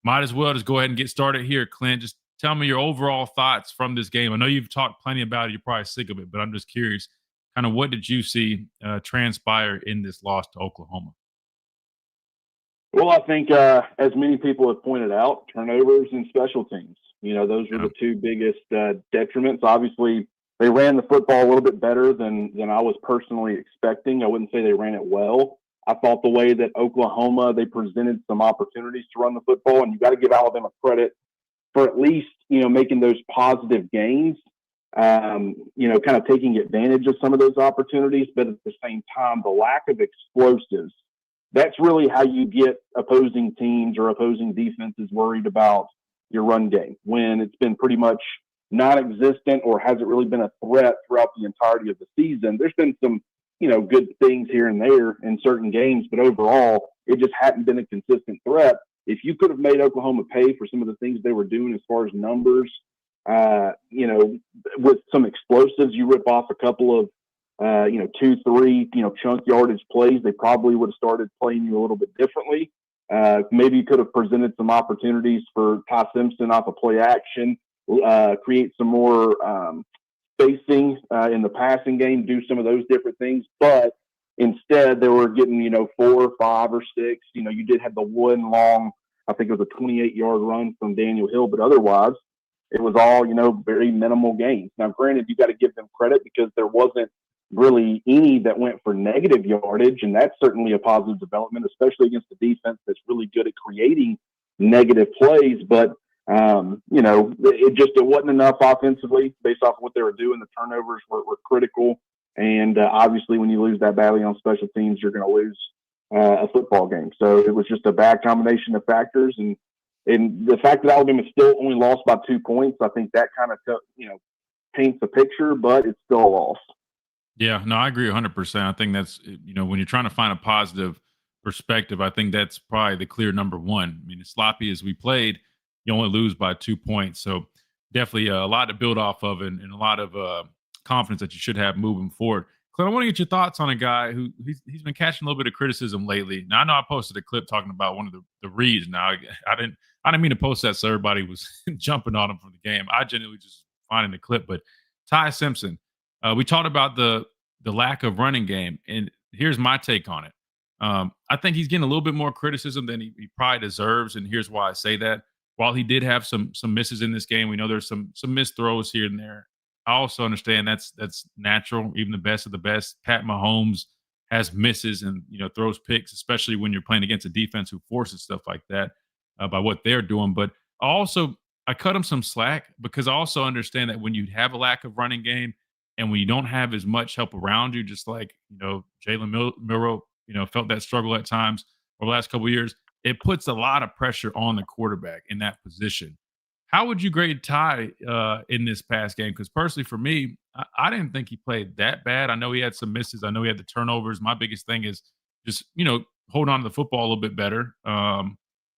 Might as well just go ahead and get started here, Clint. Just tell me your overall thoughts from this game. I know you've talked plenty about it. You're probably sick of it, but I'm just curious, kind of what did you see transpire in this loss to Oklahoma? Well, I think as many people have pointed out, turnovers and special teams. Those were the two biggest detriments. Obviously, they ran the football a little bit better than I was personally expecting. I wouldn't say they ran it well. I thought the way that Oklahoma, they presented some opportunities to run the football, and you got to give Alabama credit for at least, making those positive gains, kind of taking advantage of some of those opportunities. But at the same time, the lack of explosives, that's really how you get opposing teams or opposing defenses worried about your run game when it's been pretty much non-existent or hasn't really been a threat throughout the entirety of the season. There's been some, good things here and there in certain games, but overall, it just hadn't been a consistent threat. If you could have made Oklahoma pay for some of the things they were doing as far as numbers, with some explosives, you rip off a couple of, 2-3, chunk yardage plays, they probably would have started playing you a little bit differently. Maybe you could have presented some opportunities for Ty Simpson off of play action, create some more spacing in the passing game, do some of those different things. But instead, they were getting, 4 or 5 or 6. You did have the one long, I think it was a 28-yard run from Daniel Hill, but otherwise, it was all, very minimal gains. Now, granted, you got to give them credit because there wasn't really any that went for negative yardage, and that's certainly a positive development, especially against a defense that's really good at creating negative plays. But it wasn't enough offensively based off of what they were doing. The turnovers were critical, and obviously, when you lose that badly on special teams, you're going to lose a football game. So it was just a bad combination of factors, and the fact that Alabama still only lost by 2 points, I think that kind of paints a picture, but it's still a loss. Yeah, no, I agree 100%. I think that's, when you're trying to find a positive perspective, I think that's probably the clear number one. I mean, as sloppy as we played, you only lose by 2 points. So definitely a lot to build off of and a lot of confidence that you should have moving forward. Clint, I want to get your thoughts on a guy who he's been catching a little bit of criticism lately. Now, I know I posted a clip talking about one of the reads. Now, I didn't mean to post that so everybody was jumping on him from the game. I genuinely just finding the clip. But Ty Simpson, we talked about the lack of running game, and here's my take on it. I think he's getting a little bit more criticism than he probably deserves, and here's why I say that. While he did have some misses in this game, we know there's some missed throws here and there. I also understand that's natural. Even the best of the best, Pat Mahomes has misses and throws picks, especially when you're playing against a defense who forces stuff like that by what they're doing. But I cut him some slack because I also understand that when you have a lack of running game and when you don't have as much help around you, just like Jalen Milroe, felt that struggle at times over the last couple of years, it puts a lot of pressure on the quarterback in that position. How would you grade Ty in this past game? Because personally, for me, I didn't think he played that bad. I know he had some misses. I know he had the turnovers. My biggest thing is just, hold on to the football a little bit better and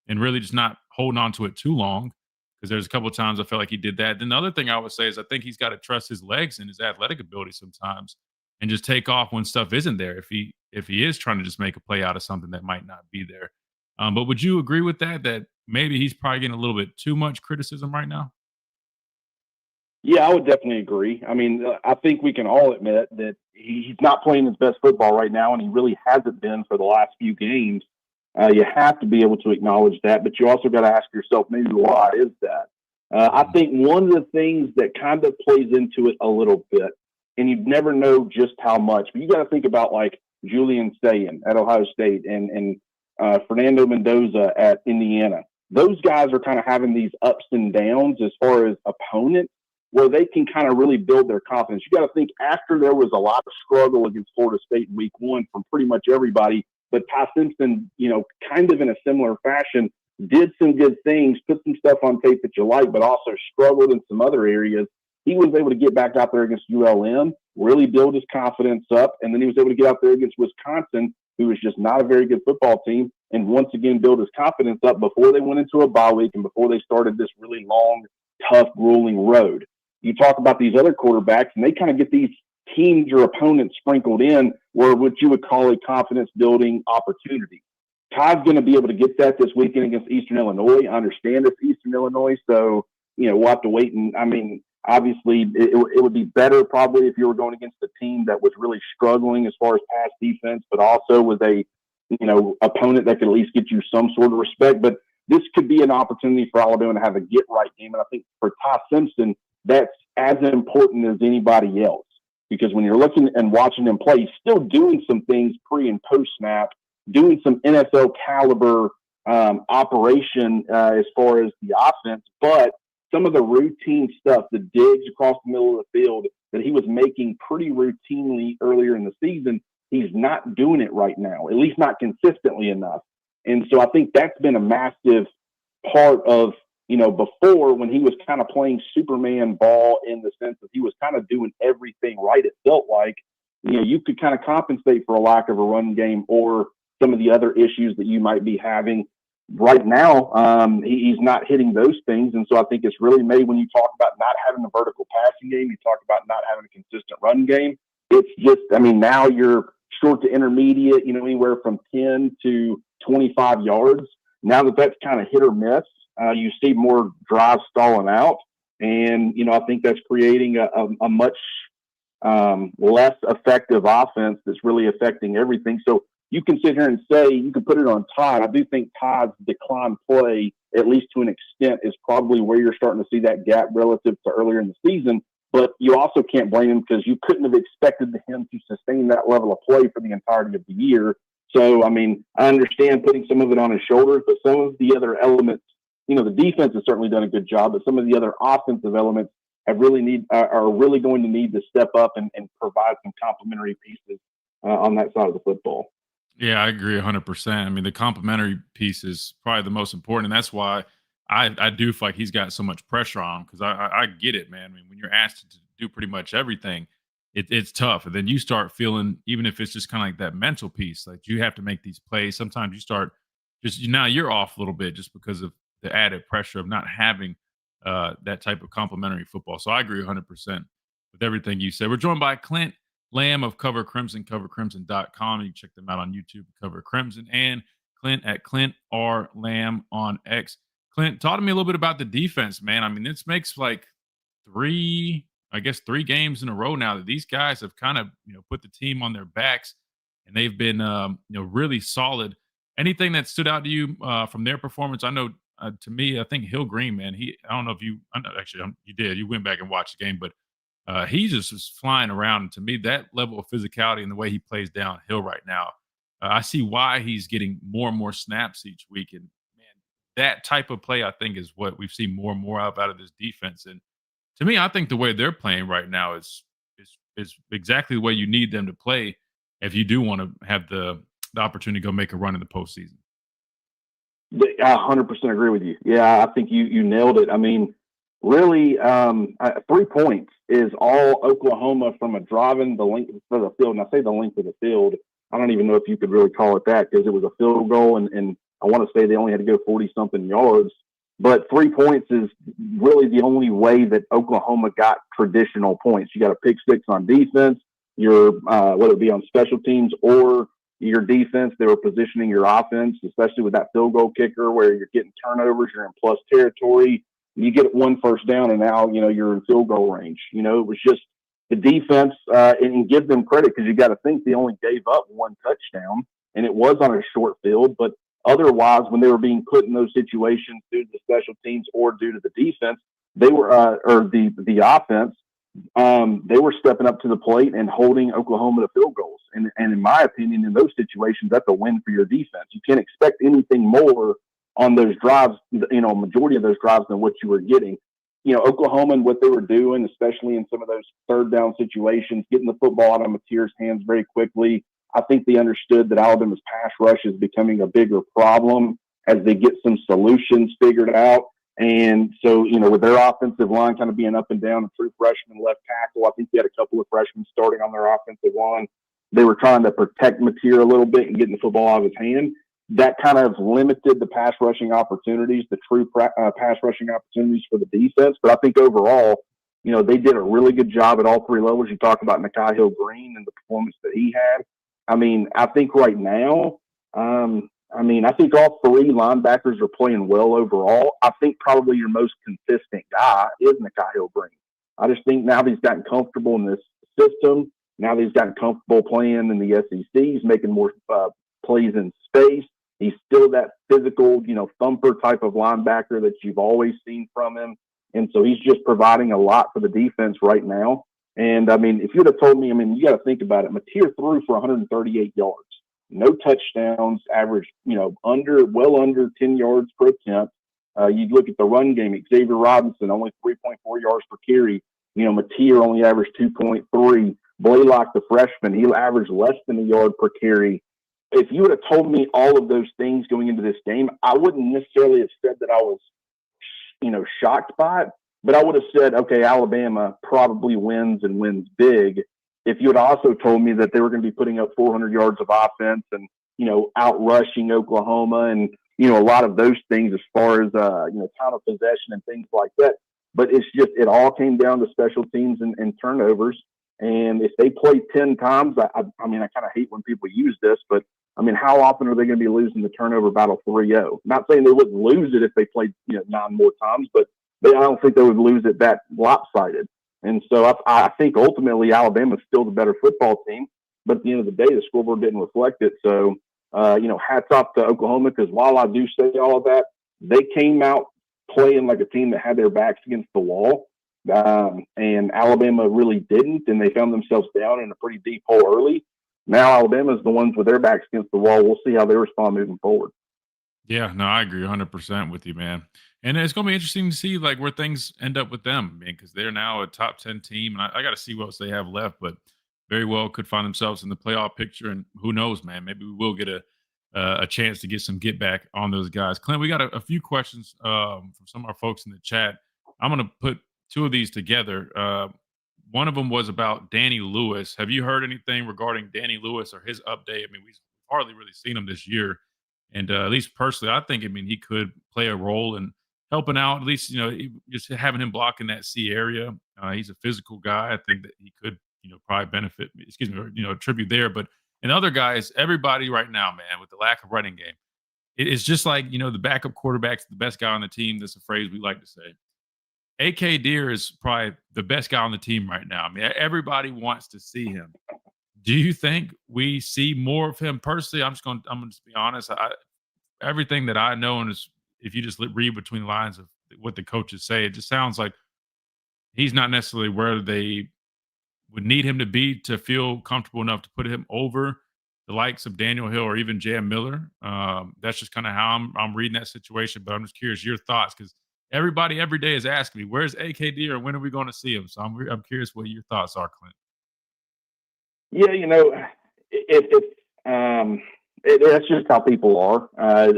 really just not holding on to it too long, because there's a couple of times I felt like he did that. Then the other thing I would say is I think he's got to trust his legs and his athletic ability sometimes and just take off when stuff isn't there if he is trying to just make a play out of something that might not be there. But would you agree with that maybe he's probably getting a little bit too much criticism right now? Yeah, I would definitely agree. I mean, I think we can all admit that he's not playing his best football right now, and he really hasn't been for the last few games. You have to be able to acknowledge that, but you also got to ask yourself, maybe why is that? I think one of the things that kind of plays into it a little bit, and you never know just how much, but you got to think about like Julian Sayin at Ohio State and Fernando Mendoza at Indiana. Those guys are kind of having these ups and downs as far as opponents where they can kind of really build their confidence. You got to think after there was a lot of struggle against Florida State in week 1 from pretty much everybody, but Ty Simpson, kind of in a similar fashion, did some good things, put some stuff on tape that you like, but also struggled in some other areas. he was able to get back out there against ULM, really build his confidence up, and then he was able to get out there against Wisconsin, who was just not a very good football team, and once again build his confidence up before they went into a bye week and before they started this really long, tough, grueling road. You talk about these other quarterbacks, and they kind of get these teams or opponents sprinkled in where what you would call a confidence-building opportunity. Todd's going to be able to get that this weekend against Eastern Illinois. I understand it's Eastern Illinois, so, we'll have to wait. And, obviously, it would be better probably if you were going against a team that was really struggling as far as pass defense, but also with a, opponent that could at least get you some sort of respect. But this could be an opportunity for Alabama to have a get-right game. And I think for Ty Simpson, that's as important as anybody else. Because when you're looking and watching him play, he's still doing some things pre and post snap, doing some NFL caliber operation as far as the offense, but some of the routine stuff, the digs across the middle of the field that he was making pretty routinely earlier in the season, he's not doing it right now, at least not consistently enough. And so I think that's been a massive part of, before when he was kind of playing Superman ball in the sense that he was kind of doing everything right, it felt like, you could kind of compensate for a lack of a run game or some of the other issues that you might be having. Right now, he's not hitting those things. And so I think it's really made when you talk about not having a vertical passing game, you talk about not having a consistent run game. It's just, now you're short to intermediate, anywhere from 10 to 25 yards. Now that's kind of hit or miss. You see more drives stalling out. And, I think that's creating a much less effective offense that's really affecting everything. So you can sit here and say, you can put it on Todd. I do think Todd's decline play, at least to an extent, is probably where you're starting to see that gap relative to earlier in the season. But you also can't blame him because you couldn't have expected him to sustain that level of play for the entirety of the year. So, I understand putting some of it on his shoulders, but some of the other elements, the defense has certainly done a good job, but some of the other offensive elements are really going to need to step up and provide some complementary pieces on that side of the football. Yeah, I agree 100%. The complementary piece is probably the most important, and that's why I do feel like he's got so much pressure on him because I get it, man. When you're asked to do pretty much everything, it's tough. And then you start feeling, even if it's just kind of like that mental piece, like you have to make these plays. Sometimes you start now you're off a little bit just because of the added pressure of not having that type of complementary football. So I agree 100% with everything you said. We're joined by Clint Lamb of Cover Crimson, covercrimson.com. You can check them out on YouTube, Cover Crimson, and Clint at Clint R. Lamb on X. Clint, talk to me a little bit about the defense, man. This makes like three games in a row now that these guys have kind of, put the team on their backs, and they've been, really solid. Anything that stood out to you from their performance? I know, to me, I think Hill Green, man, you did. You went back and watched the game, but he just was flying around. And to me, that level of physicality and the way he plays downhill right now, I see why he's getting more and more snaps each week. And man, that type of play, I think, is what we've seen more and more out of this defense. And to me, I think the way they're playing right now is exactly the way you need them to play if you do want to have the opportunity to go make a run in the postseason. I 100% agree with you. Yeah, I think you nailed it. Really, 3 points is all Oklahoma from a driving the length of the field. And I say the length of the field, I don't even know if you could really call it that because it was a field goal, and I want to say they only had to go 40-something yards. But 3 points is really the only way that Oklahoma got traditional points. You got a pick six on defense, whether it be on special teams or your defense, they were positioning your offense, especially with that field goal kicker where you're getting turnovers, you're in plus territory. You get one first down, and now, you're in field goal range. It was just the defense, and give them credit because you got to think they only gave up one touchdown, and it was on a short field. But otherwise, when they were being put in those situations due to the special teams or due to the defense, they were, or the offense, they were stepping up to the plate and holding Oklahoma to field goals. And in my opinion, in those situations, that's a win for your defense. You can't expect anything more on those drives, majority of those drives than what you were getting. Oklahoma and what they were doing, especially in some of those third down situations, getting the football out of Mateer's hands very quickly. I think they understood that Alabama's pass rush is becoming a bigger problem as they get some solutions figured out. And so, with their offensive line kind of being up and down, a true freshman left tackle, I think they had a couple of freshmen starting on their offensive line. They were trying to protect Mateer a little bit and getting the football out of his hand. That kind of limited the pass rushing opportunities, the true pass rushing opportunities for the defense. But I think overall, they did a really good job at all three levels. You talk about Nikhai Hill-Green and the performance that he had. I mean, I think right now, I think all three linebackers are playing well overall. I think probably your most consistent guy is Nikhai Hill-Green. I just think now that he's gotten comfortable in this system, now that he's gotten comfortable playing in the SEC, he's making more plays in space. He's still that physical, thumper type of linebacker that you've always seen from him. And so he's just providing a lot for the defense right now. And, if you'd have told me, you got to think about it. Mateer threw for 138 yards, no touchdowns, averaged, well under 10 yards per attempt. You look at the run game, Xavier Robinson, only 3.4 yards per carry. Mateer only averaged 2.3. Blaylock, the freshman, he averaged less than a yard per carry. If you would have told me all of those things going into this game, I wouldn't necessarily have said that I was, shocked by it, but I would have said, okay, Alabama probably wins and wins big. If you had also told me that they were going to be putting up 400 yards of offense and, out rushing Oklahoma and, a lot of those things as far as, time of possession and things like that. But it's just, it all came down to special teams and turnovers. And if they play 10 times, I kind of hate when people use this, but how often are they going to be losing the turnover battle 3-0? Not saying they wouldn't lose it if they played, 9 more times, but I don't think they would lose it that lopsided. And so I think ultimately Alabama's still the better football team, but at the end of the day, the scoreboard didn't reflect it. So, hats off to Oklahoma, because while I do say all of that, they came out playing like a team that had their backs against the wall. And Alabama really didn't, and they found themselves down in a pretty deep hole early. Now Alabama's the ones with their backs against the wall. We'll see how they respond moving forward. Yeah, no, I agree 100% with you, man. And it's going to be interesting to see where things end up with them, man, because they're now a top 10 team. And I got to see what else they have left, but very well could find themselves in the playoff picture. And who knows, man, maybe we will get a chance to get some get back on those guys. Clint, we got a few questions from some of our folks in the chat. I'm going to put two of these together. One of them was about Danny Lewis. Have you heard anything regarding Danny Lewis or his update? We've hardly really seen him this year. And at least personally, I think, he could play a role in helping out, at least, just having him block in that C area. He's a physical guy. I think that he could, probably benefit, attribute there. But in other guys, everybody right now, man, with the lack of running game, it's just the backup quarterback's the best guy on the team. That's a phrase we like to say. AK Deer is probably the best guy on the team right now. Everybody wants to see him. Do you think we see more of him? Personally, I'm going to be honest. Everything that I know, and if you just read between the lines of what the coaches say, it just sounds like he's not necessarily where they would need him to be to feel comfortable enough to put him over the likes of Daniel Hill or even Jam Miller. That's just kind of how I'm reading that situation. But I'm just curious your thoughts, because everybody every day is asking me, where's AKD or when are we going to see him? So I'm curious what your thoughts are, Clint. Yeah, that's just how people are.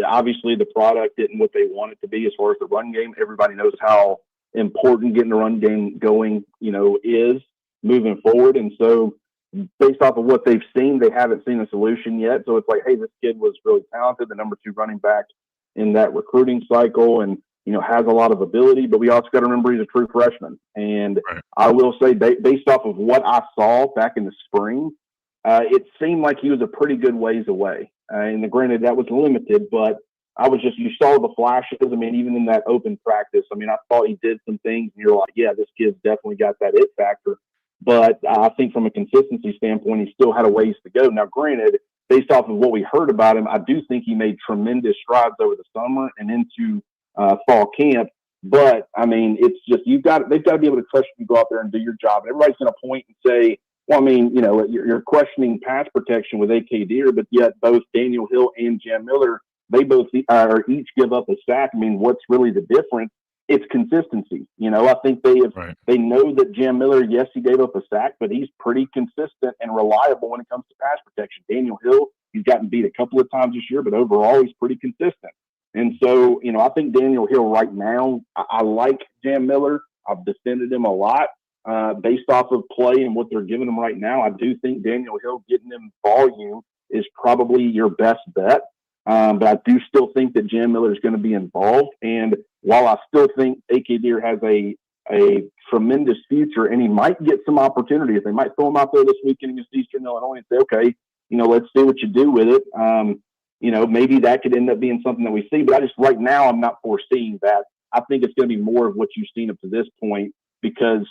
Obviously, the product isn't what they want it to be as far as the run game. Everybody knows how important getting the run game going, is moving forward. And so based off of what they've seen, they haven't seen a solution yet. So it's like, hey, this kid was really talented, the number 2 running back in that recruiting cycle, and has a lot of ability, but we also got to remember he's a true freshman. And right. I will say, based off of what I saw back in the spring, it seemed like he was a pretty good ways away. And granted, that was limited, but you saw the flashes. Even in that open practice, I thought he did some things, and you're like, yeah, this kid's definitely got that it factor. But I think from a consistency standpoint, he still had a ways to go. Now, granted, based off of what we heard about him, I do think he made tremendous strides over the summer and into fall camp. But it's just they've got to be able to trust you to go out there and do your job. And everybody's going to point and say, well, you're questioning pass protection with AK Deer, but yet both Daniel Hill and Jam Miller, they both each give up a sack. What's really the difference? It's consistency. I think they know that Jam Miller, yes, he gave up a sack, but he's pretty consistent and reliable when it comes to pass protection. Daniel Hill, he's gotten beat a couple of times this year, but overall he's pretty consistent. And so, I think Daniel Hill right now, I like Jam Miller. I've defended him a lot based off of play and what they're giving him right now. I do think Daniel Hill getting him volume is probably your best bet. But I do still think that Jam Miller is going to be involved. And while I still think A.K. Deer has a tremendous future and he might get some opportunities, they might throw him out there this weekend against Eastern Illinois and say, okay, let's see what you do with it. Maybe that could end up being something that we see. But right now, I'm not foreseeing that. I think it's going to be more of what you've seen up to this point because,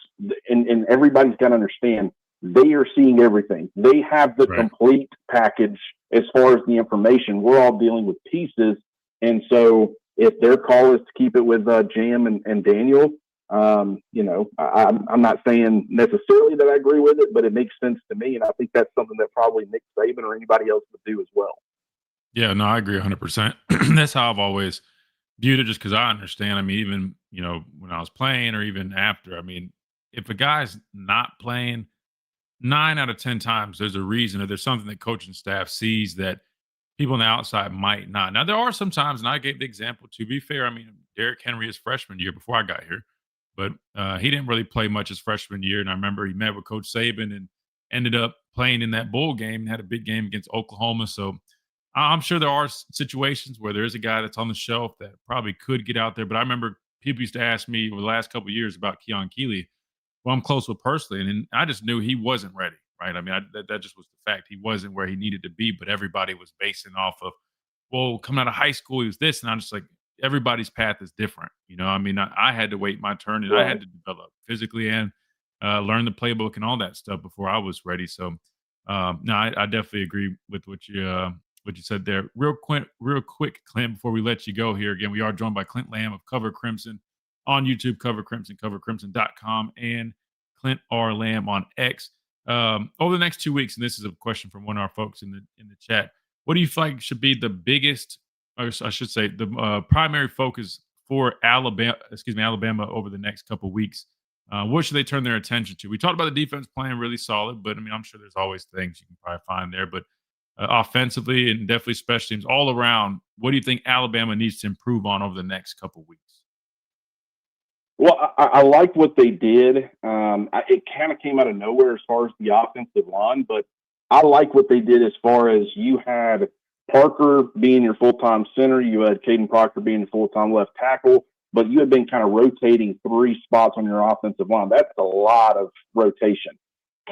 and everybody's got to understand, they are seeing everything. They have the complete package as far as the information. We're all dealing with pieces. And so if their call is to keep it with Jam and Daniel, I'm not saying necessarily that I agree with it, but it makes sense to me. And I think that's something that probably Nick Saban or anybody else would do as well. Yeah, no, I agree 100%. That's how I've always viewed it, just because I understand. I mean, even, when I was playing or even after, I mean, if a guy's not playing 9 out of 10 times, there's a reason or there's something that coaching staff sees that people on the outside might not. Now, there are some times, and I gave the example, to be fair, I mean, Derrick Henry his freshman year before I got here, but he didn't really play much his freshman year. And I remember he met with Coach Saban and ended up playing in that bowl game and had a big game against Oklahoma. So I'm sure there are situations where there is a guy that's on the shelf that probably could get out there. But I remember people used to ask me over the last couple of years about Keon Keeley, who I'm close with personally, and I just knew he wasn't ready, right? I mean, that just was the fact. He wasn't where he needed to be, but everybody was basing off of, well, coming out of high school, he was this. And I'm just like, everybody's path is different. I mean, I had to wait my turn, and I had to develop physically and learn the playbook and all that stuff before I was ready. So, no, I definitely agree with what you said there. Real quick, Clint, before we let you go here. Again, we are joined by Clint Lamb of Cover Crimson on YouTube, Cover Crimson, covercrimson.com, and Clint R. Lamb on X. Over the next 2 weeks, and this is a question from one of our folks in the chat, what do you feel like should be the biggest, or I should say, the primary focus for Alabama over the next couple weeks? What should they turn their attention to? We talked about the defense playing really solid, but I mean, I'm sure there's always things you can probably find there. But offensively and definitely special teams all around, what do you think Alabama needs to improve on over the next couple weeks? Well, I like what they did. It kind of came out of nowhere as far as the offensive line, but I like what they did as far as you had Parker being your full-time center, you had Caden Proctor being your full-time left tackle, but you had been kind of rotating 3 spots on your offensive line. That's a lot of rotation.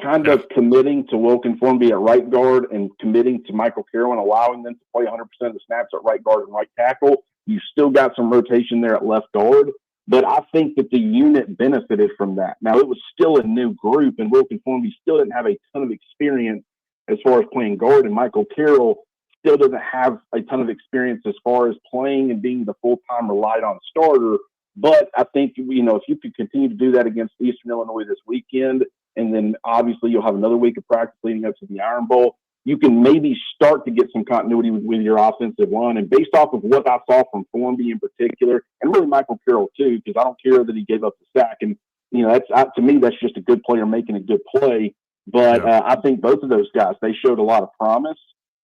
Kind of committing to Wilkin Formby at right guard and committing to Michael Carroll and allowing them to play 100% of the snaps at right guard and right tackle. You still got some rotation there at left guard, but I think that the unit benefited from that. Now, it was still a new group, and Wilkin Formby still didn't have a ton of experience as far as playing guard, and Michael Carroll still doesn't have a ton of experience as far as playing and being the full-time relied-on starter. But I think, if you could continue to do that against Eastern Illinois this weekend, and then obviously you'll have another week of practice leading up to the Iron Bowl, you can maybe start to get some continuity with your offensive line. And based off of what I saw from Formby in particular, and really Michael Carroll too, because I don't care that he gave up the sack. And, to me, that's just a good player making a good play. But I think both of those guys, they showed a lot of promise.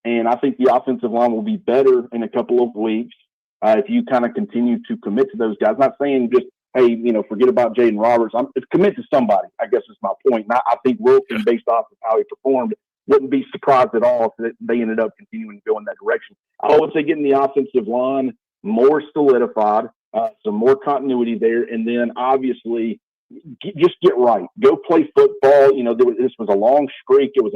And I think the offensive line will be better in a couple of weeks if you kind of continue to commit to those guys. Not saying just, hey, forget about Jaden Roberts. Commit to somebody, I guess is my point. And I think Wilkin, based off of how he performed, wouldn't be surprised at all if they ended up continuing to go in that direction. I would say getting the offensive line more solidified, some more continuity there, and then obviously just get right. Go play football. This was a long streak. It was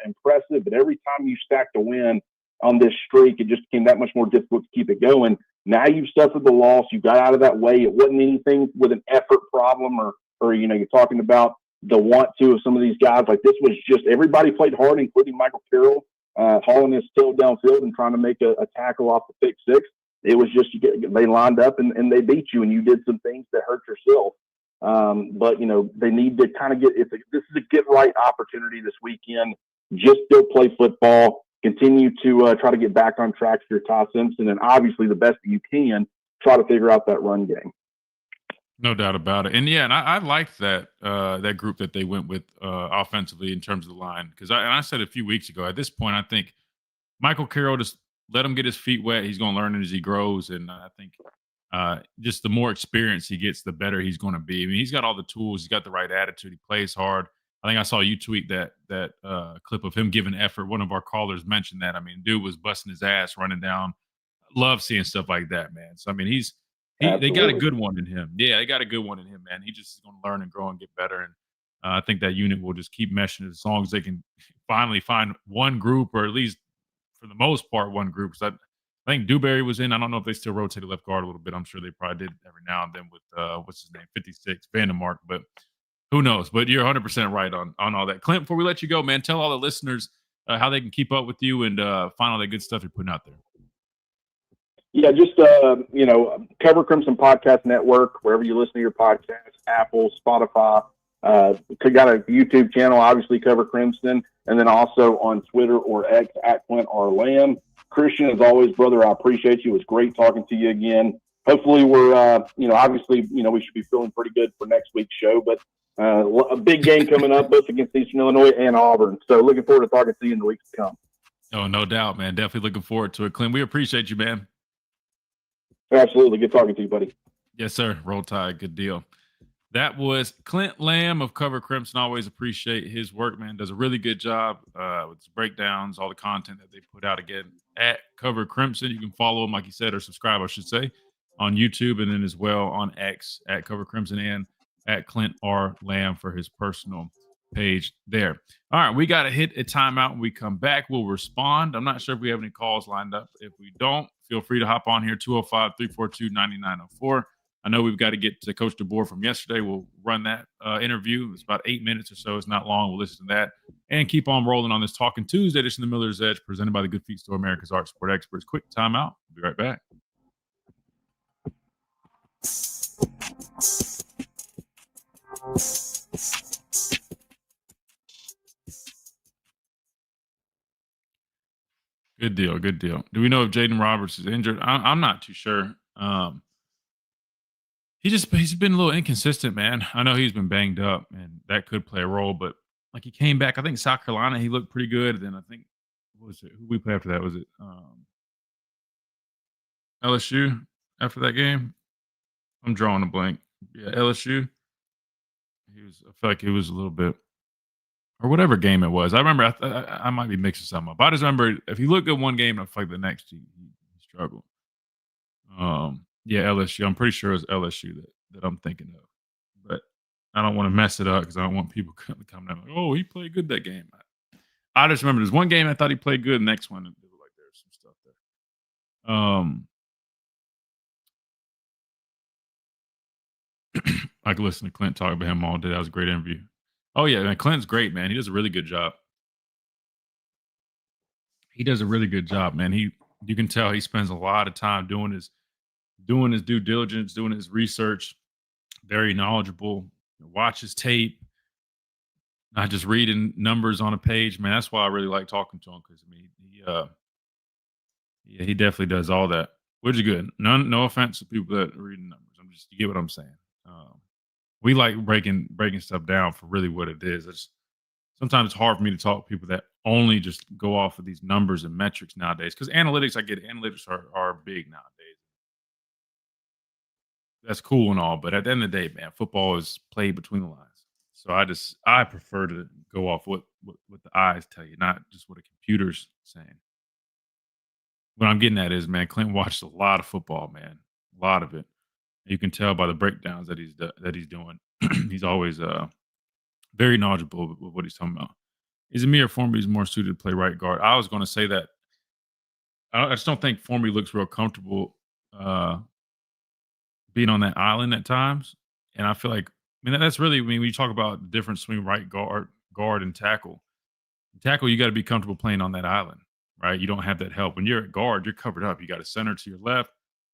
impressive, but every time you stacked a win on this streak, it just became that much more difficult to keep it going. Now you've suffered the loss. You got out of that way. It wasn't anything with an effort problem or you're talking about the want to of some of these guys. Like, this was just everybody played hard, including Michael Carroll, hauling his tail downfield and trying to make a tackle off the pick six. It was just they lined up and they beat you, and you did some things that hurt yourself. But they need to kind of this is a get right opportunity this weekend. Just go play football. Continue to try to get back on track for your Ty Simpson, and obviously the best that you can try to figure out that run game. No doubt about it. And yeah, and I liked that that group that they went with offensively in terms of the line, because I said a few weeks ago, at this point, I think Michael Carroll just let him get his feet wet. He's going to learn as he grows, and I think just the more experience he gets, the better he's going to be. I mean, he's got all the tools. He's got the right attitude. He plays hard. I think I saw you tweet that clip of him giving effort. One of our callers mentioned that. I mean, dude was busting his ass running down. Love seeing stuff like that, man. So I mean, they got a good one in him. Yeah, they got a good one in him, man. He just is going to learn and grow and get better. And I think that unit will just keep meshing as long as they can finally find one group, or at least for the most part, one group. Because I think Dewberry was in. I don't know if they still rotated left guard a little bit. I'm sure they probably did every now and then with what's his name, 56 Vandermark. But who knows? But you're 100% right on all that. Clint, before we let you go, man, tell all the listeners how they can keep up with you and find all that good stuff you're putting out there. Yeah, just, Cover Crimson Podcast Network, wherever you listen to your podcasts, Apple, Spotify. Got a YouTube channel, obviously, Cover Crimson, and then also on Twitter or X at Clint R. Lamb. Christian, as always, brother, I appreciate you. It was great talking to you again. Hopefully we're, obviously, we should be feeling pretty good for next week's show, but a big game coming up, both against Eastern Illinois and Auburn. So looking forward to talking to you in the weeks to come. Oh, no doubt, man. Definitely looking forward to it, Clint. We appreciate you, man. Absolutely. Good talking to you, buddy. Yes, sir. Roll Tide. Good deal. That was Clint Lamb of Cover Crimson. Always appreciate his work, man. Does a really good job with his breakdowns, all the content that they put out. Again, at Cover Crimson. You can follow him, like you said, or subscribe, I should say, on YouTube, and then as well on X at Cover Crimson and at Clint R. Lamb for his personal page there. All right, we got to hit a timeout. When we come back, we'll respond. I'm not sure if we have any calls lined up. If we don't, feel free to hop on here, 205-342-9904. I know we've got to get to Coach DeBoer from yesterday. We'll run that interview. It's about 8 minutes or so. It's not long. We'll listen to that and keep on rolling on this Talking Tuesday edition of the Miller's Edge, presented by the Good Feet Store, America's Art Sport Experts. Quick timeout. We'll be right back. Good deal. Good deal. Do we know if Jaden Roberts is injured? I'm not too sure. He's been a little inconsistent, man. I know he's been banged up, and that could play a role. But like, he came back. I think South Carolina, he looked pretty good. Then I think, what was it? Who we played after that? Was it LSU after that game? I'm drawing a blank. Yeah, LSU. I feel like he was a little bit, or whatever game it was. I remember. I might be mixing something up. I just remember if he looked good one game, I feel like the next he struggled. Yeah, LSU. I'm pretty sure it was LSU that I'm thinking of, but I don't want to mess it up because I don't want people coming out like, "Oh, he played good that game." I just remember there's one game I thought he played good. The next one, it was like there's some stuff there. I could listen to Clint talk about him all day. That was a great interview. Oh yeah, man, Clint's great, man. He does a really good job. He does a really good job, man. You can tell he spends a lot of time doing his due diligence, doing his research. Very knowledgeable. Watches tape, not just reading numbers on a page, man. That's why I really like talking to him, because I mean, he definitely does all that, which is good. No offense to people that are reading numbers. You get what I'm saying. We like breaking stuff down for really what it is. Sometimes it's hard for me to talk to people that only just go off of these numbers and metrics nowadays. Because analytics, I get it. Analytics are big nowadays. That's cool and all, but at the end of the day, man, football is played between the lines. So I prefer to go off what the eyes tell you, not just what a computer's saying. What I'm getting at is, man, Clint watched a lot of football, man, a lot of it. You can tell by the breakdowns that he's doing. He's always very knowledgeable with what he's talking about. Is Amir Formby's more suited to play right guard? I was going to say that. I just don't think Formby looks real comfortable being on that island at times. And I feel like, that's really, when you talk about the difference between right guard and tackle. Tackle, you got to be comfortable playing on that island, right? You don't have that help. When you're at guard, you're covered up. You got a center to your left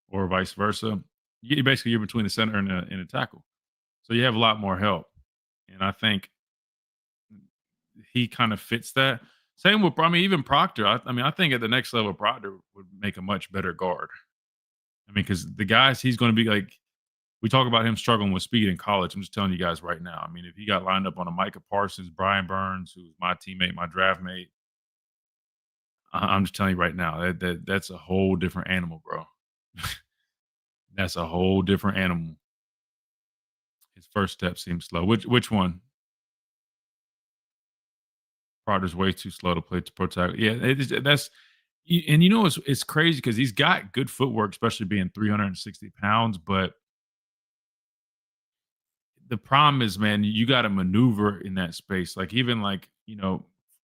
or vice versa. You're between the center and a tackle. So you have a lot more help. And I think he kind of fits that. Same with, even Proctor. I think at the next level, Proctor would make a much better guard. Because the guys he's going to be like, we talk about him struggling with speed in college. I'm just telling you guys right now. If he got lined up on a Micah Parsons, Brian Burns, who's my teammate, my draft mate, I'm just telling you right now, that's a whole different animal, bro. That's a whole different animal. His first step seems slow. Which one? Carter's way too slow to play to protect. Yeah, and it's crazy because he's got good footwork, especially being 360 pounds. But the problem is, man, you got to maneuver in that space. Like even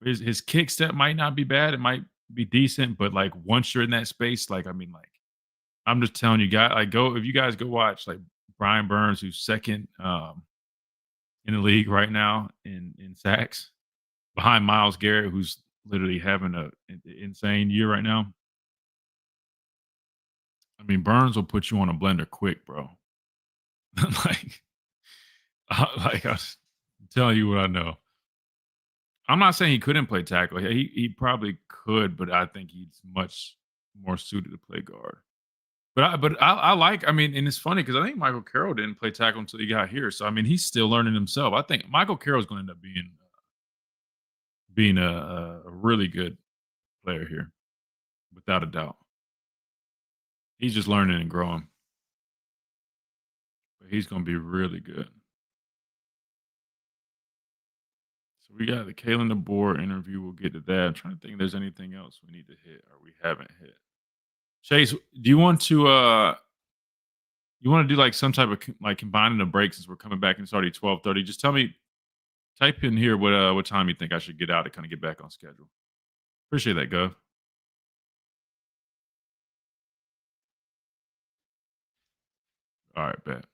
his kick step might not be bad. It might be decent, but like once you're in that space, like I mean, like I'm just telling you, guys, like if you guys go watch like Brian Burns, who's second in the league right now in sacks, behind Myles Garrett, who's literally having an insane year right now. I mean, Burns will put you on a blender quick, bro. like, I'm telling you what I know. I'm not saying he couldn't play tackle. He probably could, but I think he's much more suited to play guard. But I like. I mean, and it's funny because I think Michael Carroll didn't play tackle until he got here. So I mean, he's still learning himself. I think Michael Carroll's going to end up being a really good player here, without a doubt. He's just learning and growing. But he's going to be really good. So we got the Kalen DeBoer interview. We'll get to that. I'm trying to think if there's anything else we need to hit or we haven't hit. Chase, do you want to do like some type of like combining the breaks since we're coming back and it's already 12:30? Just tell me, type in here what time you think I should get out to kind of get back on schedule. Appreciate that, Gov. All right, bet.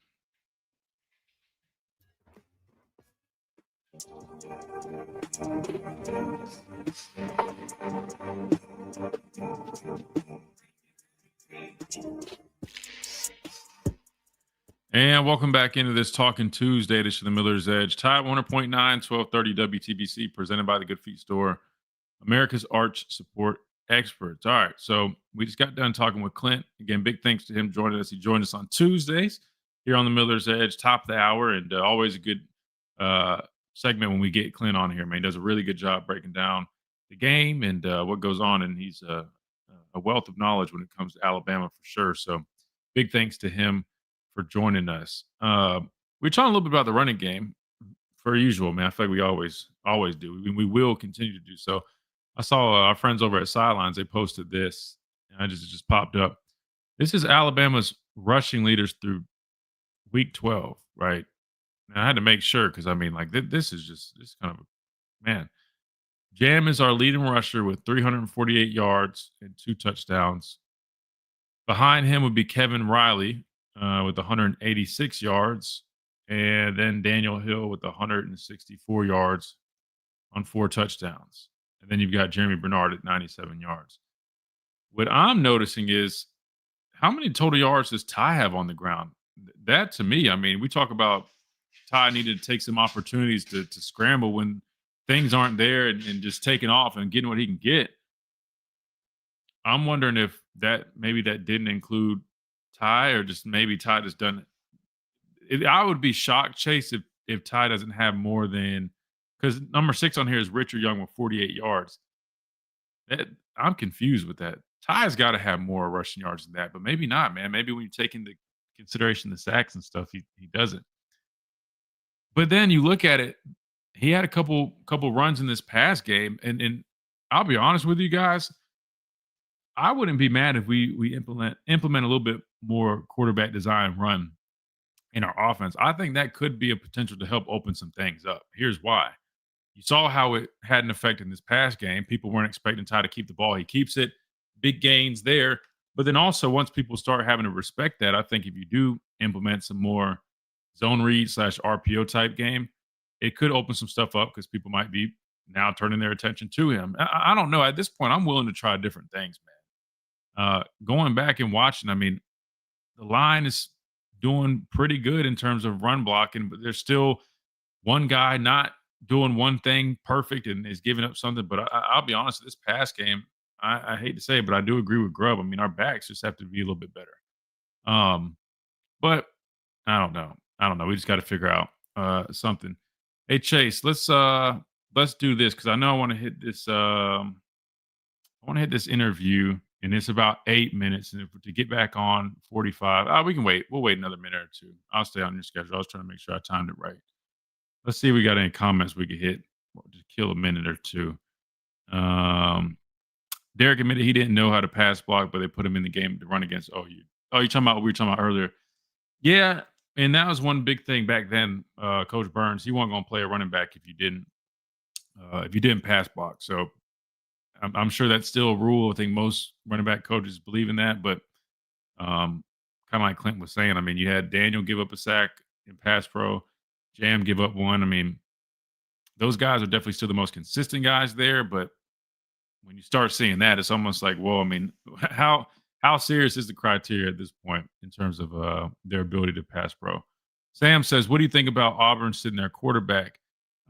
And welcome back into this Talking Tuesday edition of the Miller's Edge. Tide 100.9, 1230 WTBC, presented by the Good Feet Store, America's arch support experts. All right, so we just got done talking with Clint. Again, big thanks to him joining us. He joined us on Tuesdays here on the Miller's Edge, top of the hour, and always a good segment when we get Clint on here, man. He does a really good job breaking down the game and what goes on, and he's a wealth of knowledge when it comes to Alabama for sure. So big thanks to him for joining us. We're talking a little bit about the running game, per usual, man. I feel like we always do. We will continue to do so. I saw our friends over at Sidelines. They posted this, and it just popped up. This is Alabama's rushing leaders through week 12, right? And I had to make sure because I mean, like this is kind of man. Jam is our leading rusher with 348 yards and 2 touchdowns. Behind him would be Kevin Riley with 186 yards, and then Daniel Hill with 164 yards on 4 touchdowns. And then you've got Jeremy Bernard at 97 yards. What I'm noticing is how many total yards does Ty have on the ground? That to me, I mean, we talk about Ty needed to take some opportunities to scramble when things aren't there and just taking off and getting what he can get. I'm wondering if maybe that didn't include Ty, or just maybe Ty just done it. I would be shocked, Chase, if Ty doesn't have more than, because number 6 on here is Richard Young with 48 yards. I'm confused with that. Ty's got to have more rushing yards than that, but maybe not, man. Maybe when you take into consideration the sacks and stuff, he doesn't. But then you look at it, he had a couple runs in this past game, and I'll be honest with you guys, I wouldn't be mad if we implement a little bit more quarterback design run in our offense. I think that could be a potential to help open some things up. Here's why. You saw how it had an effect in this past game. People weren't expecting Ty to keep the ball. He keeps it. Big gains there. But then also once people start having to respect that, I think if you do implement some more zone read / RPO type game, it could open some stuff up because people might be now turning their attention to him. I don't know. At this point, I'm willing to try different things, man. Going back and watching, I mean, the line is doing pretty good in terms of run blocking, but there's still one guy not doing one thing perfect and is giving up something. But I'll be honest, this past game, I hate to say it, but I do agree with Grubb. I mean, our backs just have to be a little bit better. But I don't know. We just got to figure out something. Hey, Chase, let's do this because I know I want to hit this I want to hit this interview, and it's about 8 minutes. And to get back on 45, we can wait. We'll wait another minute or two. I'll stay on your schedule. I was trying to make sure I timed it right. Let's see if we got any comments we could hit. We'll just kill a minute or two. Derek admitted he didn't know how to pass block, but they put him in the game to run against OU. Oh, you're talking about what we were talking about earlier. Yeah, and that was one big thing back then. Coach Burns, he wasn't going to play a running back if you didn't pass block. So I'm sure that's still a rule. I think most running back coaches believe in that, but kind of like Clint was saying, I mean, you had Daniel give up a sack in pass pro, Jam give up one. I mean, those guys are definitely still the most consistent guys there, but when you start seeing that, it's almost like, well, I mean, how serious is the criteria at this point in terms of their ability to pass pro? Sam says, what do you think about Auburn sitting their quarterback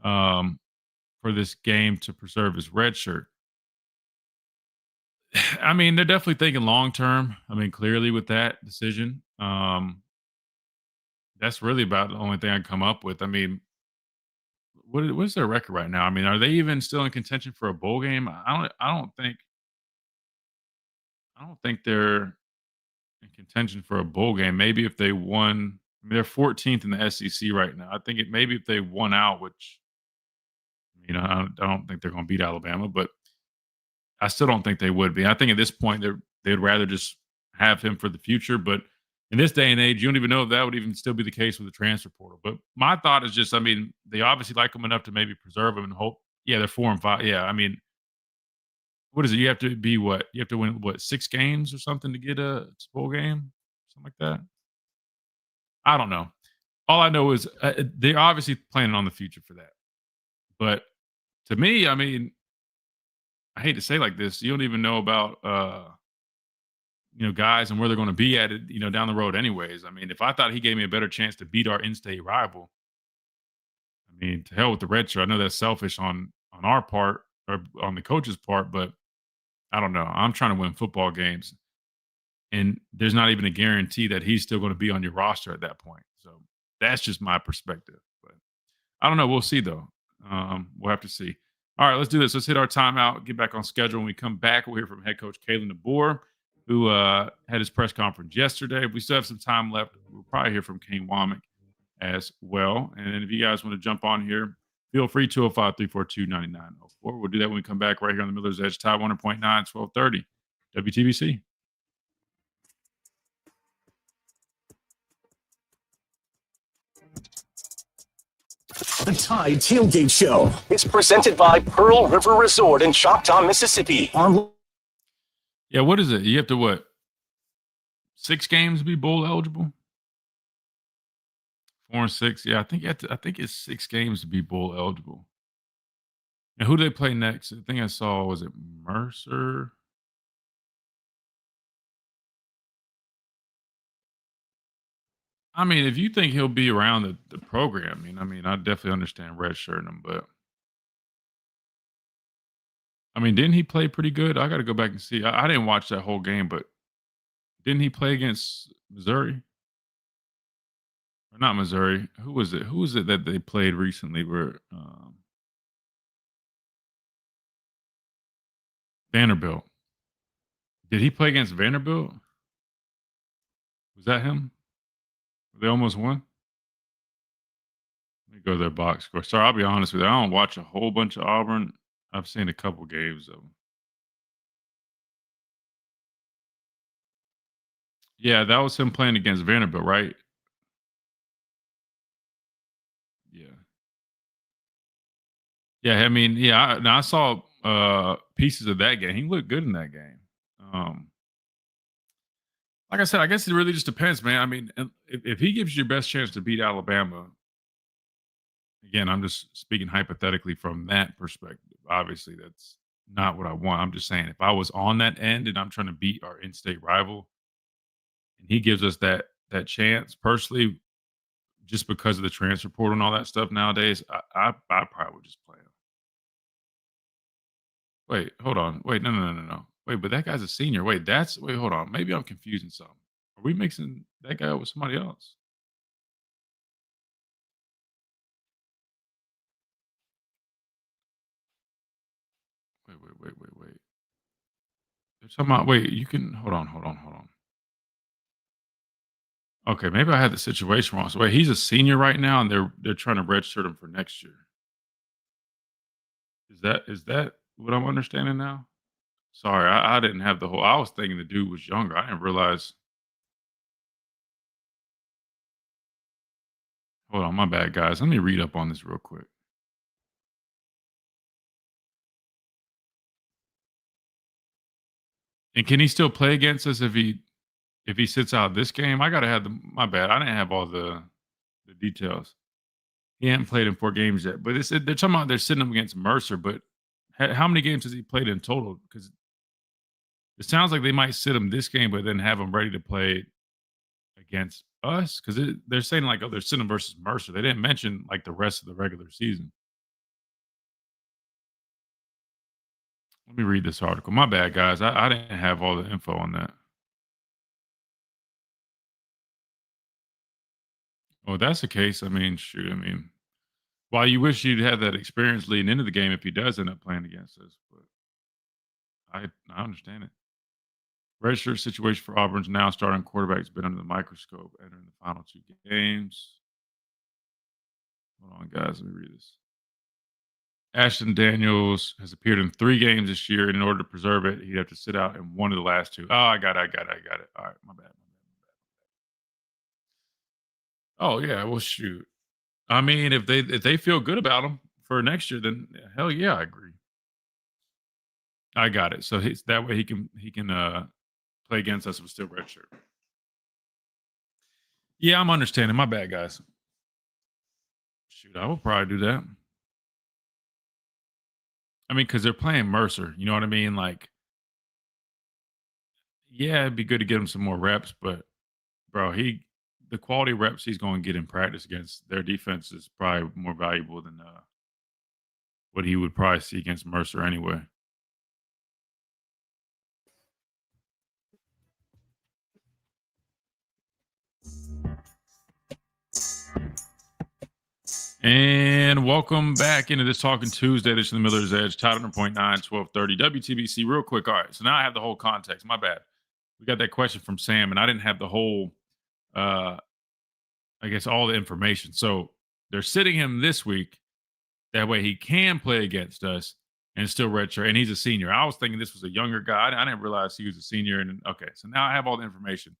for this game to preserve his red shirt? I mean, they're definitely thinking long term. I mean, clearly with that decision, that's really about the only thing I can come up with. I mean, what's their record right now? I mean, are they even still in contention for a bowl game? I don't think they're in contention for a bowl game. Maybe if they won, I mean, they're 14th in the SEC right now. I think maybe if they won out, which I don't think they're going to beat Alabama, but I still don't think they would be. I think at this point they'd rather just have him for the future. But in this day and age, you don't even know if that would even still be the case with the transfer portal. But my thought is just, I mean, they obviously like him enough to maybe preserve him and hope. Yeah, they're 4-5. Yeah, I mean, what is it? You have to be what? You have to win 6 games or something to get a bowl game, something like that. I don't know. All I know is they're obviously planning on the future for that. But to me, I mean, I hate to say like this, you don't even know about guys and where they're going to be at it, down the road anyways. I mean, if I thought he gave me a better chance to beat our in-state rival, I mean, to hell with the red shirt. I know that's selfish on our part or on the coach's part, but I don't know. I'm trying to win football games, and there's not even a guarantee that he's still going to be on your roster at that point. So that's just my perspective. But I don't know. We'll see, though. We'll have to see. All right, let's do this. Let's hit our timeout, get back on schedule. When we come back, we'll hear from head coach Kalen DeBoer, who had his press conference yesterday. If we still have some time left, we'll probably hear from Kane Womack as well. And then if you guys want to jump on here, feel free, 205-342-9904. We'll do that when we come back right here on the Miller's Edge, Tide 100.9, 1230, WTBC. The Tide Tailgate Show is presented by Pearl River Resort in Choctaw, Mississippi. Yeah, what is it? You have to 6 games to be bowl eligible? 4 and 6. Yeah, I think it's 6 games to be bowl eligible. And who do they play next? The thing I saw, was it Mercer? I mean, if you think he'll be around the program, I mean, I definitely understand redshirting him, but I mean, didn't he play pretty good? I got to go back and see. I didn't watch that whole game, but didn't he play against Missouri? Or not Missouri. Who was it? Who was it that they played recently? Where Vanderbilt. Did he play against Vanderbilt? Was that him? They almost won? Let me go to their box score. Sorry, I'll be honest with you. I don't watch a whole bunch of Auburn. I've seen a couple games of them. Yeah, that was him playing against Vanderbilt, right? Yeah. Yeah, I mean, yeah, I saw pieces of that game. He looked good in that game. Like I said, I guess it really just depends, man. I mean, if he gives you your best chance to beat Alabama, again, I'm just speaking hypothetically from that perspective. Obviously, that's not what I want. I'm just saying if I was on that end and I'm trying to beat our in-state rival, and he gives us that chance, personally, just because of the transfer portal and all that stuff nowadays, I probably would just play him. Wait, hold on. Wait, no. Wait, but that guy's a senior. Wait, hold on. Maybe I'm confusing something. Are we mixing that guy up with somebody else? Wait. They're talking about, wait, you can, hold on. Okay, maybe I had the situation wrong. So wait, he's a senior right now, and they're trying to redshirt him for next year. Is that what I'm understanding now? Sorry, I didn't have the whole. I was thinking the dude was younger. I didn't realize. Hold on, my bad, guys. Let me read up on this real quick. And can he still play against us if he sits out this game? I gotta have my bad. I didn't have all the details. He hadn't played in 4 games yet, but they're talking about they're sitting him against Mercer. But how many games has he played in total? Because it sounds like they might sit him this game, but then have him ready to play against us. Because they're saying like, oh, they're sitting him versus Mercer. They didn't mention like the rest of the regular season. Let me read this article. My bad, guys. I didn't have all the info on that. Oh, that's the case. I mean, shoot. I mean, while you wish you'd had that experience leading into the game if he does end up playing against us, but I understand it. Redshirt situation for Auburn's now starting quarterback's been under the microscope entering the final 2 games. Hold on, guys. Let me read this. Ashton Daniels has appeared in 3 games this year, and in order to preserve it, he'd have to sit out in one of the last 2. Oh, I got it. All right, my bad. Oh yeah, well shoot. I mean, if they feel good about him for next year, then hell yeah, I agree. I got it. So that way he can play against us with still redshirt. Yeah, I'm understanding. My bad, guys. Shoot, I will probably do that. I mean, because they're playing Mercer. You know what I mean? Like, yeah, it'd be good to get him some more reps, but bro, the quality reps he's going to get in practice against their defense is probably more valuable than what he would probably see against Mercer anyway. And welcome back into this Talking Tuesday. This is the Miller's Edge, Tide 100.9, 1230 WTBC. Real quick. All right. So now I have the whole context. My bad. We got that question from Sam, and I didn't have the whole, I guess, all the information. So they're sitting him this week. That way he can play against us and still redshirt. And he's a senior. I was thinking this was a younger guy. I didn't realize he was a senior. And okay. So now I have all the information.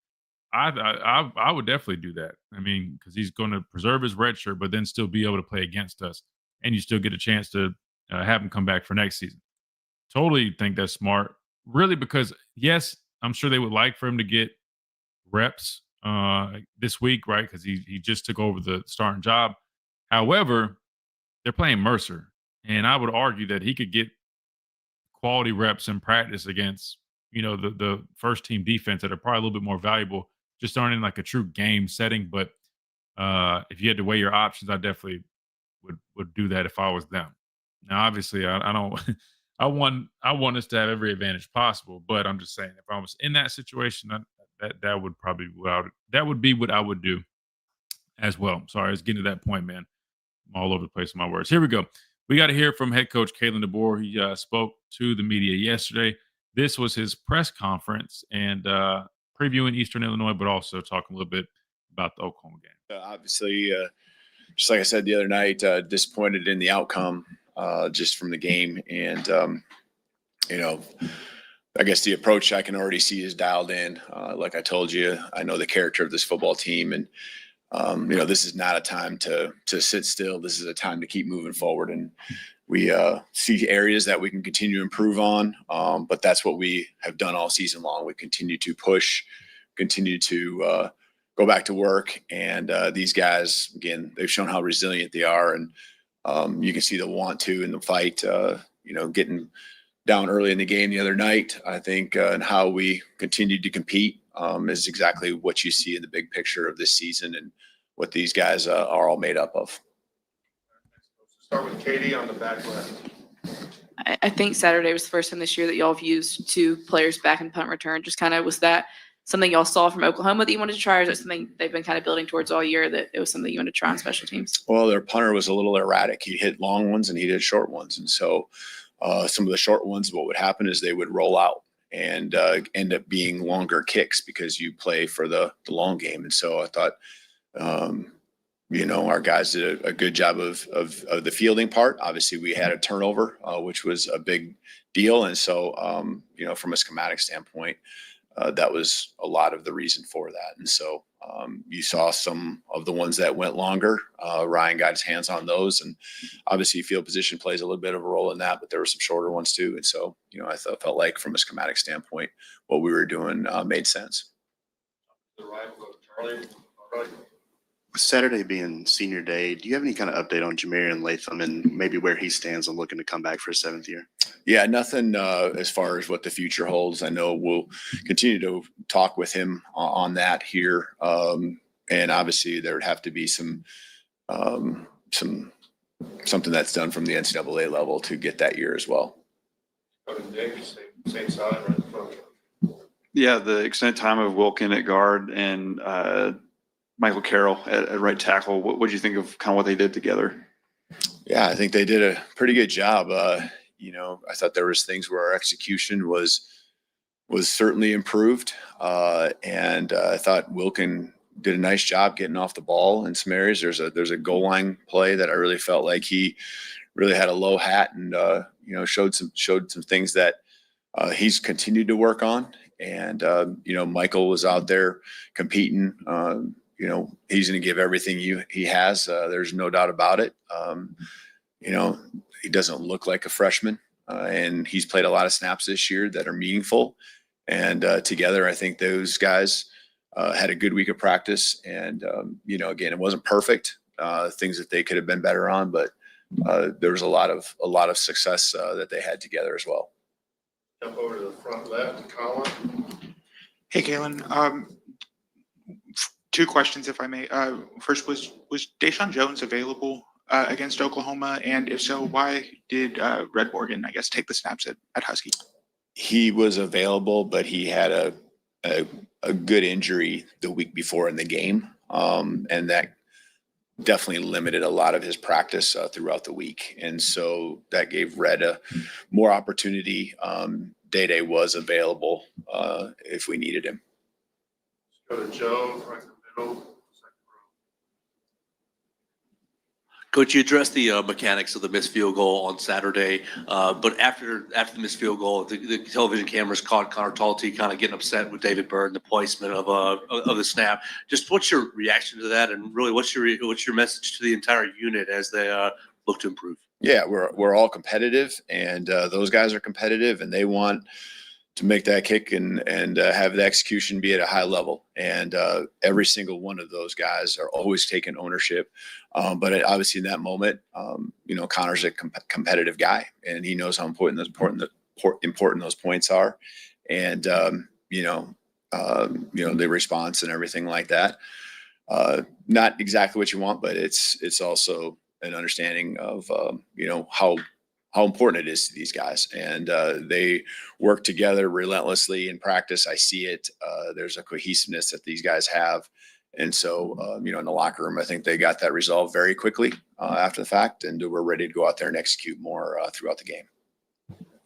I would definitely do that. I mean, because he's going to preserve his red shirt, but then still be able to play against us, and you still get a chance to have him come back for next season. Totally think that's smart. Really, because yes, I'm sure they would like for him to get reps this week, right? Because he just took over the starting job. However, they're playing Mercer, and I would argue that he could get quality reps in practice against the first team defense that are probably a little bit more valuable. Just aren't in like a true game setting, but if you had to weigh your options, I definitely would do that if I was them. Now, obviously, I don't. I want us to have every advantage possible, but I'm just saying, if I was in that situation, that would probably be what I would do as well. Sorry, I was getting to that point, man. I'm all over the place with my words. Here we go. We got to hear from head coach Kalen DeBoer. He spoke to the media yesterday. This was his press conference and previewing Eastern Illinois, but also talking a little bit about the Oklahoma game. Obviously, just like I said the other night, disappointed in the outcome just from the game. And, I guess the approach I can already see is dialed in. Like I told you, I know the character of this football team. And, this is not a time to sit still. This is a time to keep moving forward. And we see areas that we can continue to improve on, but that's what we have done all season long. We continue to push, continue to go back to work. And these guys, again, they've shown how resilient they are. And you can see the want to in the fight, getting down early in the game the other night, I think, and how we continue to compete is exactly what you see in the big picture of this season and what these guys are all made up of. Start with Katie on the back left. I think Saturday was the first time this year that y'all have used 2 players back in punt return. Just kind of, was that something y'all saw from Oklahoma that you wanted to try, or is it something they've been kind of building towards all year that it was something you wanted to try on special teams? Well, their punter was a little erratic. He hit long ones and he did short ones. And so some of the short ones, what would happen is they would roll out. and end up being longer kicks because you play for the long game. And so I thought, our guys did a good job of the fielding part. Obviously, we had a turnover, which was a big deal. And so, from a schematic standpoint, that was a lot of the reason for that. And so you saw some of the ones that went longer. Ryan got his hands on those. And obviously, field position plays a little bit of a role in that, but there were some shorter ones too. And so, I felt like from a schematic standpoint, what we were doing made sense. The arrival of Charlie. With Saturday being senior day, do you have any kind of update on Jamarian Latham and maybe where he stands on looking to come back for his 7th year? Yeah, nothing as far as what the future holds. I know we'll continue to talk with him on that here. And obviously there would have to be something that's done from the NCAA level to get that year as well. Same side, right in front of you. Yeah, the extended time of Wilkin at guard and Michael Carroll at right tackle. What did you think of kind of what they did together? Yeah, I think they did a pretty good job. I thought there was things where our execution was certainly improved. And I thought Wilkin did a nice job getting off the ball in some areas. There's a goal line play that I really felt like he really had a low hat and showed some things that he's continued to work on. And Michael was out there competing. He's going to give everything he has. There's no doubt about it. He doesn't look like a freshman, and he's played a lot of snaps this year that are meaningful. And together, I think those guys had a good week of practice. And again, it wasn't perfect. Things that they could have been better on, but there was a lot of success that they had together as well. Jump over to the front left, Colin. Hey, Kalen. 2 questions, if I may. First, was Deshaun Jones available against Oklahoma? And if so, why did Red Morgan, take the snaps at Husky? He was available, but he had a good injury the week before in the game. And that definitely limited a lot of his practice throughout the week. And so that gave Red more opportunity. Day was available if we needed him. Go to Jones, right in the middle. Coach, you addressed the mechanics of the missed field goal on Saturday, but after the missed field goal, the television cameras caught Connor Talty kind of getting upset with David Byrd and the placement of the snap. Just what's your reaction to that, and really what's your message to the entire unit as they look to improve? Yeah, we're all competitive, and those guys are competitive, and they want to make that kick and have the execution be at a high level. And every single one of those guys are always taking ownership. But obviously in that moment, Connor's a competitive guy, and he knows how important those points are. And, the response and everything like that. Not exactly what you want, but it's also an understanding of, how important it is to these guys. And they work together relentlessly in practice. I see it. There's a cohesiveness that these guys have. And so, in the locker room, I think they got that resolved very quickly after the fact, and we're ready to go out there and execute more throughout the game.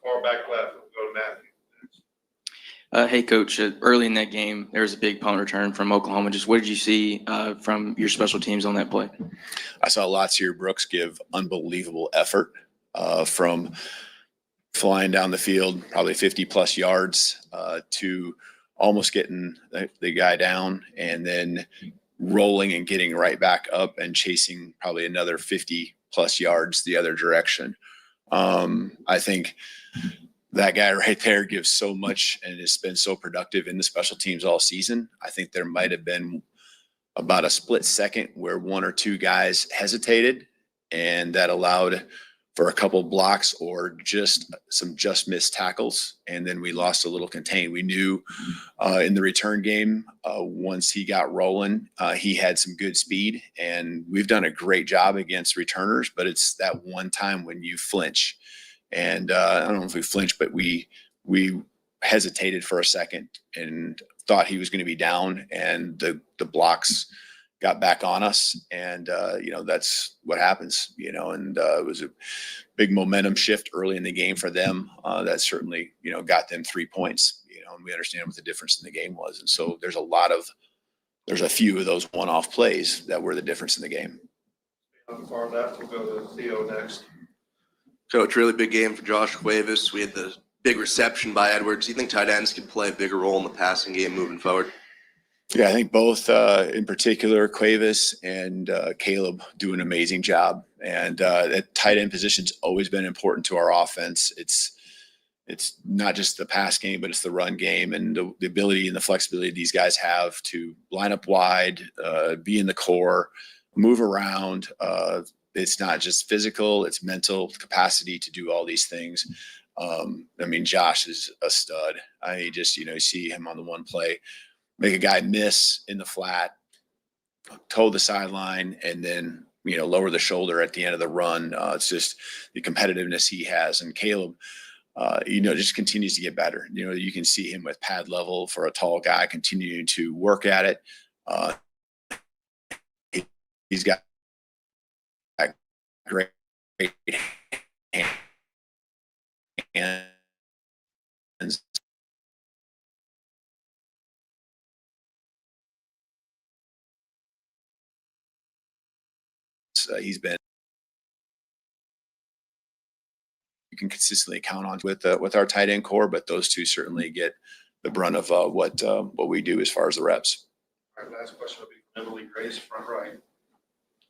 Far back left, we'll go to Matthew. Hey, Coach, early in that game, there was a big punt return from Oklahoma. Just what did you see from your special teams on that play? I saw Latsier Brooks give unbelievable effort. From flying down the field, probably 50 plus yards to almost getting the guy down and then rolling and getting right back up and chasing probably another 50 plus yards the other direction. I think that guy right there gives so much and has been so productive in the special teams all season. I think there might have been about a split second where 1 or 2 guys hesitated, and that allowed for a couple of blocks or just missed tackles. And then we lost a little contain. We knew in the return game, once he got rolling, he had some good speed, and we've done a great job against returners, but it's that one time when you flinch. And I don't know if we flinched, but we hesitated for a second and thought he was going to be down, and the blocks got back on us, and that's what happens, and it was a big momentum shift early in the game for them. That certainly, got them 3 points, and we understand what the difference in the game was. And so there's a few of those one-off plays that were the difference in the game. On the far left, we'll go to Theo next. Coach, really big game for Josh Cuevas. We had the big reception by Edwards. Do you think tight ends can play a bigger role in the passing game moving forward? Yeah, I think both, in particular, Cuevas and Caleb do an amazing job. And that tight end position's always been important to our offense. It's not just the pass game, but it's the run game, and the ability and the flexibility these guys have to line up wide, be in the core, move around. It's not just physical, it's mental capacity to do all these things. Josh is a stud. You see him on the one play, make a guy miss in the flat, toe the sideline, and then, lower the shoulder at the end of the run. It's just the competitiveness he has. And Caleb, just continues to get better. You can see him with pad level for a tall guy, continuing to work at it. He's got great hands. He's been, you can consistently count on with our tight end core, but those two certainly get the brunt of what we do as far as the reps. All right, last question will be from Emily Grace, front right.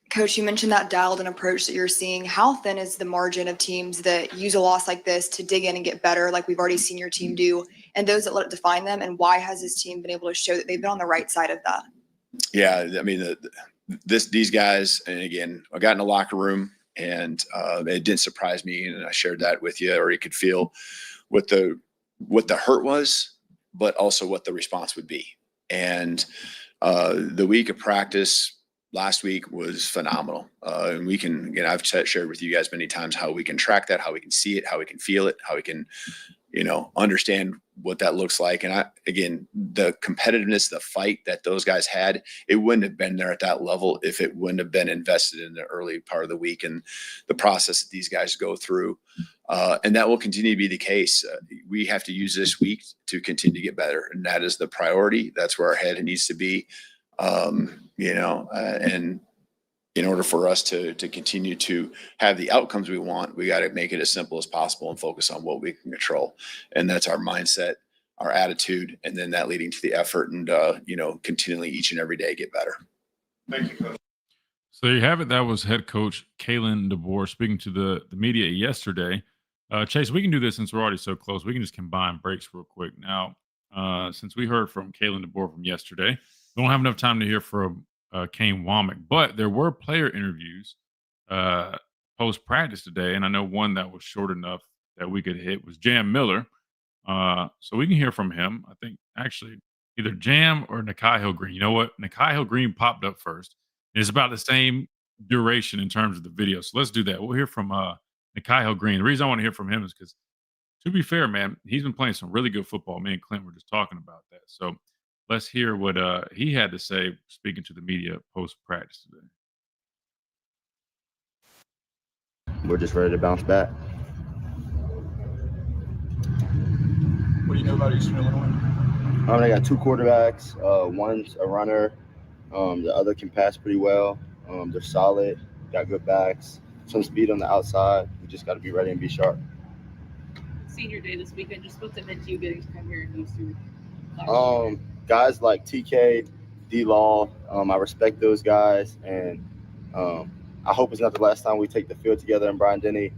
Coach, you mentioned that dialed-in approach that you're seeing. How thin is the margin of teams that use a loss like this to dig in and get better, like we've already seen your team do, and those that let it define them? And why has this team been able to show that they've been on the right side of that? Yeah, these guys, and again, I got in the locker room, and it didn't surprise me, and I shared that with you, or you could feel what the hurt was, but also what the response would be. And the week of practice last week was phenomenal. And we can, again, I've shared with you guys many times how we can track that, how we can see it, how we can feel it, how we can, understand what that looks like. And again, the competitiveness, the fight that those guys had, it wouldn't have been there at that level if it wouldn't have been invested in the early part of the week and the process that these guys go through. And that will continue to be the case. We have to use this week to continue to get better. And that is the priority. That's where our head needs to be. And in order for us to continue to have the outcomes we want, we got to make it as simple as possible and focus on what we can control. And that's our mindset, our attitude, and then that leading to the effort and, continually each and every day get better. Thank you, Coach. So there you have it. That was head coach Kalen DeBoer speaking to the media yesterday. Chase, we can do this since we're already so close. We can just combine breaks real quick. Now, since we heard from Kalen DeBoer from yesterday, we don't have enough time to hear from Kane Womack, but there were player interviews post-practice today, and I know one that was short enough that we could hit was Jam Miller. So we can hear from him. I think actually either Jam or Nikhai Hill-Green. You know what? Nikhai Hill-Green popped up first. And it's about the same duration in terms of the video. So let's do that. We'll hear from Nikhai Hill-Green. The reason I want to hear from him is because, to be fair, man, he's been playing some really good football. Me and Clint were just talking about that. So let's hear what he had to say speaking to the media post-practice today. We're just ready to bounce back. What do you know about Eastern Illinois? I got two quarterbacks. One's a runner. The other can pass pretty well. They're solid. Got good backs. Some speed on the outside. We just got to be ready and be sharp. Senior day this weekend, just what's it meant to you getting to come here and those two? Guys like TK, D-Law, I respect those guys, and I hope it's not the last time we take the field together in Bryant-Denny.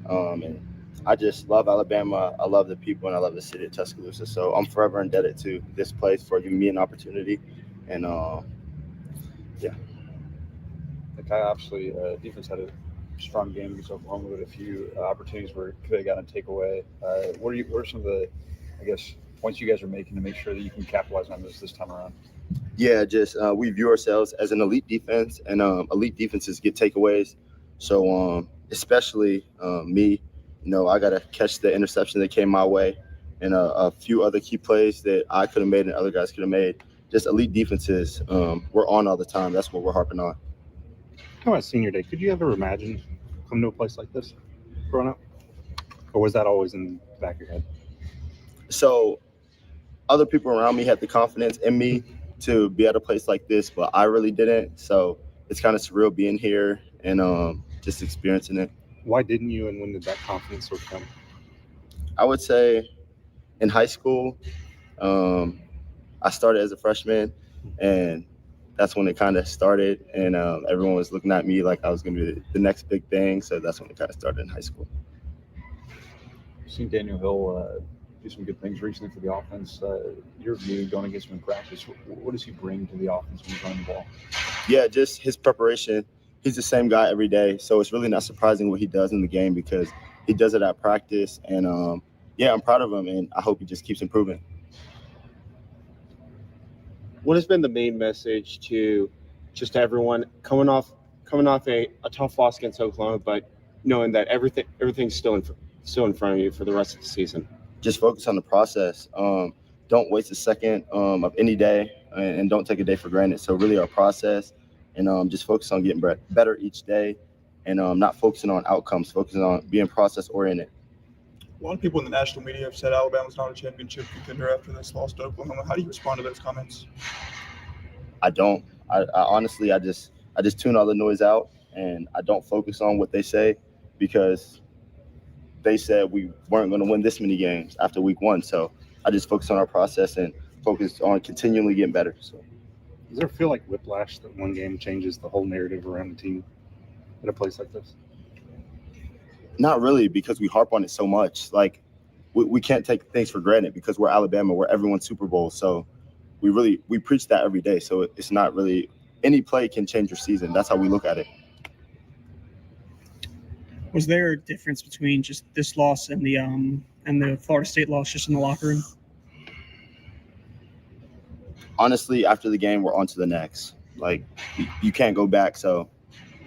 And I just love Alabama. I love the people, and I love the city of Tuscaloosa. So I'm forever indebted to this place for giving me an opportunity. And, yeah. Nikhai, obviously, defense had a strong game against Oklahoma with a few opportunities where it could have gotten a takeaway. What are some of the, points you guys are making to make sure that you can capitalize on this time around? Yeah, just we view ourselves as an elite defense, and elite defenses get takeaways. So especially me, I got to catch the interception that came my way and a few other key plays that I could have made and other guys could have made. just elite defenses. We're on all the time. That's what we're harping on. How about senior day? Could you ever imagine coming to a place like this growing up? Or was that always in the back of your head? So other people around me had the confidence in me to be at a place like this, but I really didn't. So it's kind of surreal being here and just experiencing it. Why didn't you, and when did that confidence sort of come? I would say in high school, I started as a freshman, and that's when it kind of started. And everyone was looking at me like I was going to be the next big thing. So that's when it kind of started in high school. You've seen Daniel Hill do some good things recently for the offense. Your view going against him in practice, what does he bring to the offense when he's running the ball? Yeah, just his preparation. He's the same guy every day. So it's really not surprising what he does in the game because he does it at practice. And, yeah, I'm proud of him, and I hope he just keeps improving. What has been the main message to just everyone coming off a tough loss against Oklahoma, but knowing that everything's still in front of you for the rest of the season? Just focus on the process. Don't waste a second of any day, and don't take a day for granted. So really our process, and just focus on getting better each day, and not focusing on outcomes, focusing on being process oriented. A lot of people in the national media have said Alabama's not a championship contender after this loss to Oklahoma. How do you respond to those comments? I don't. I honestly, I just tune all the noise out, and I don't focus on what they say because they said we weren't going to win this many games after week 1. So I just focus on our process and focus on continually getting better. So, does it feel like whiplash that one game changes the whole narrative around the team at a place like this? Not really, because we harp on it so much. Like, we can't take things for granted because we're Alabama, we're everyone's Super Bowl. So we preach that every day. So it's not really any play can change your season. That's how we look at it. Was there a difference between just this loss and the Florida State loss just in the locker room? Honestly, after the game, we're on to the next. Like, you can't go back. So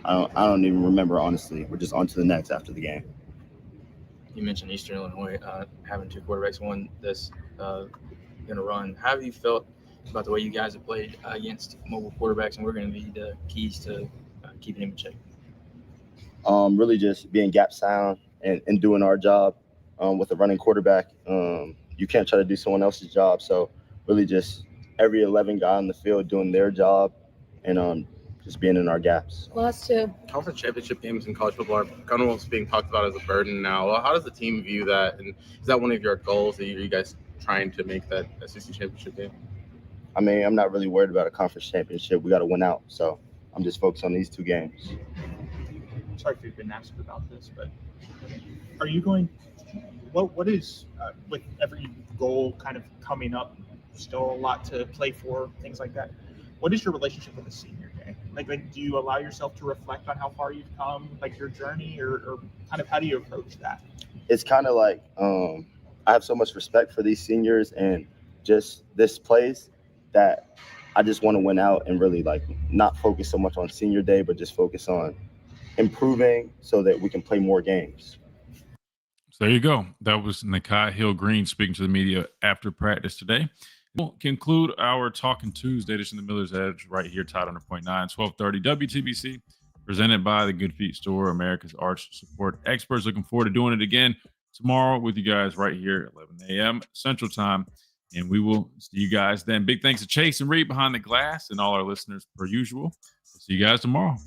I don't even remember, honestly. We're just on to the next after the game. You mentioned Eastern Illinois having 2 quarterbacks, one that's going to run. How have you felt about the way you guys have played against mobile quarterbacks, and we're going to be the keys to keeping him in check? Really just being gap sound and doing our job with a running quarterback. You can't try to do someone else's job. So really just every 11 guy on the field doing their job and just being in our gaps. Last 2. Conference championship games in college football are kind of almost being talked about as a burden now. How does the team view that? And is that one of your goals? Are you guys trying to make that SEC championship game? I mean, I'm not really worried about a conference championship. We got to win out. So I'm just focused on these 2 games. Sorry if you've been asked about this, but are you going – what is with every goal kind of coming up, still a lot to play for, things like that, what is your relationship with the senior day? Like, do you allow yourself to reflect on how far you've come, like your journey, or kind of how do you approach that? It's kind of like I have so much respect for these seniors and just this place that I just want to win out and really like not focus so much on senior day, but just focus on improving so that we can play more games. So there you go. That was Nakai Hill-Green speaking to the media after practice today. We'll conclude our Talking Tuesday edition of the Miller's Edge right here, Tide 100.9, 1230 WTBC, presented by the Good Feet Store, America's Arch Support Experts. Looking forward to doing it again tomorrow with you guys right here at 11 a.m. Central Time, and we will see you guys then. Big thanks to Chase and Reed behind the glass and all our listeners per usual. We'll see you guys tomorrow.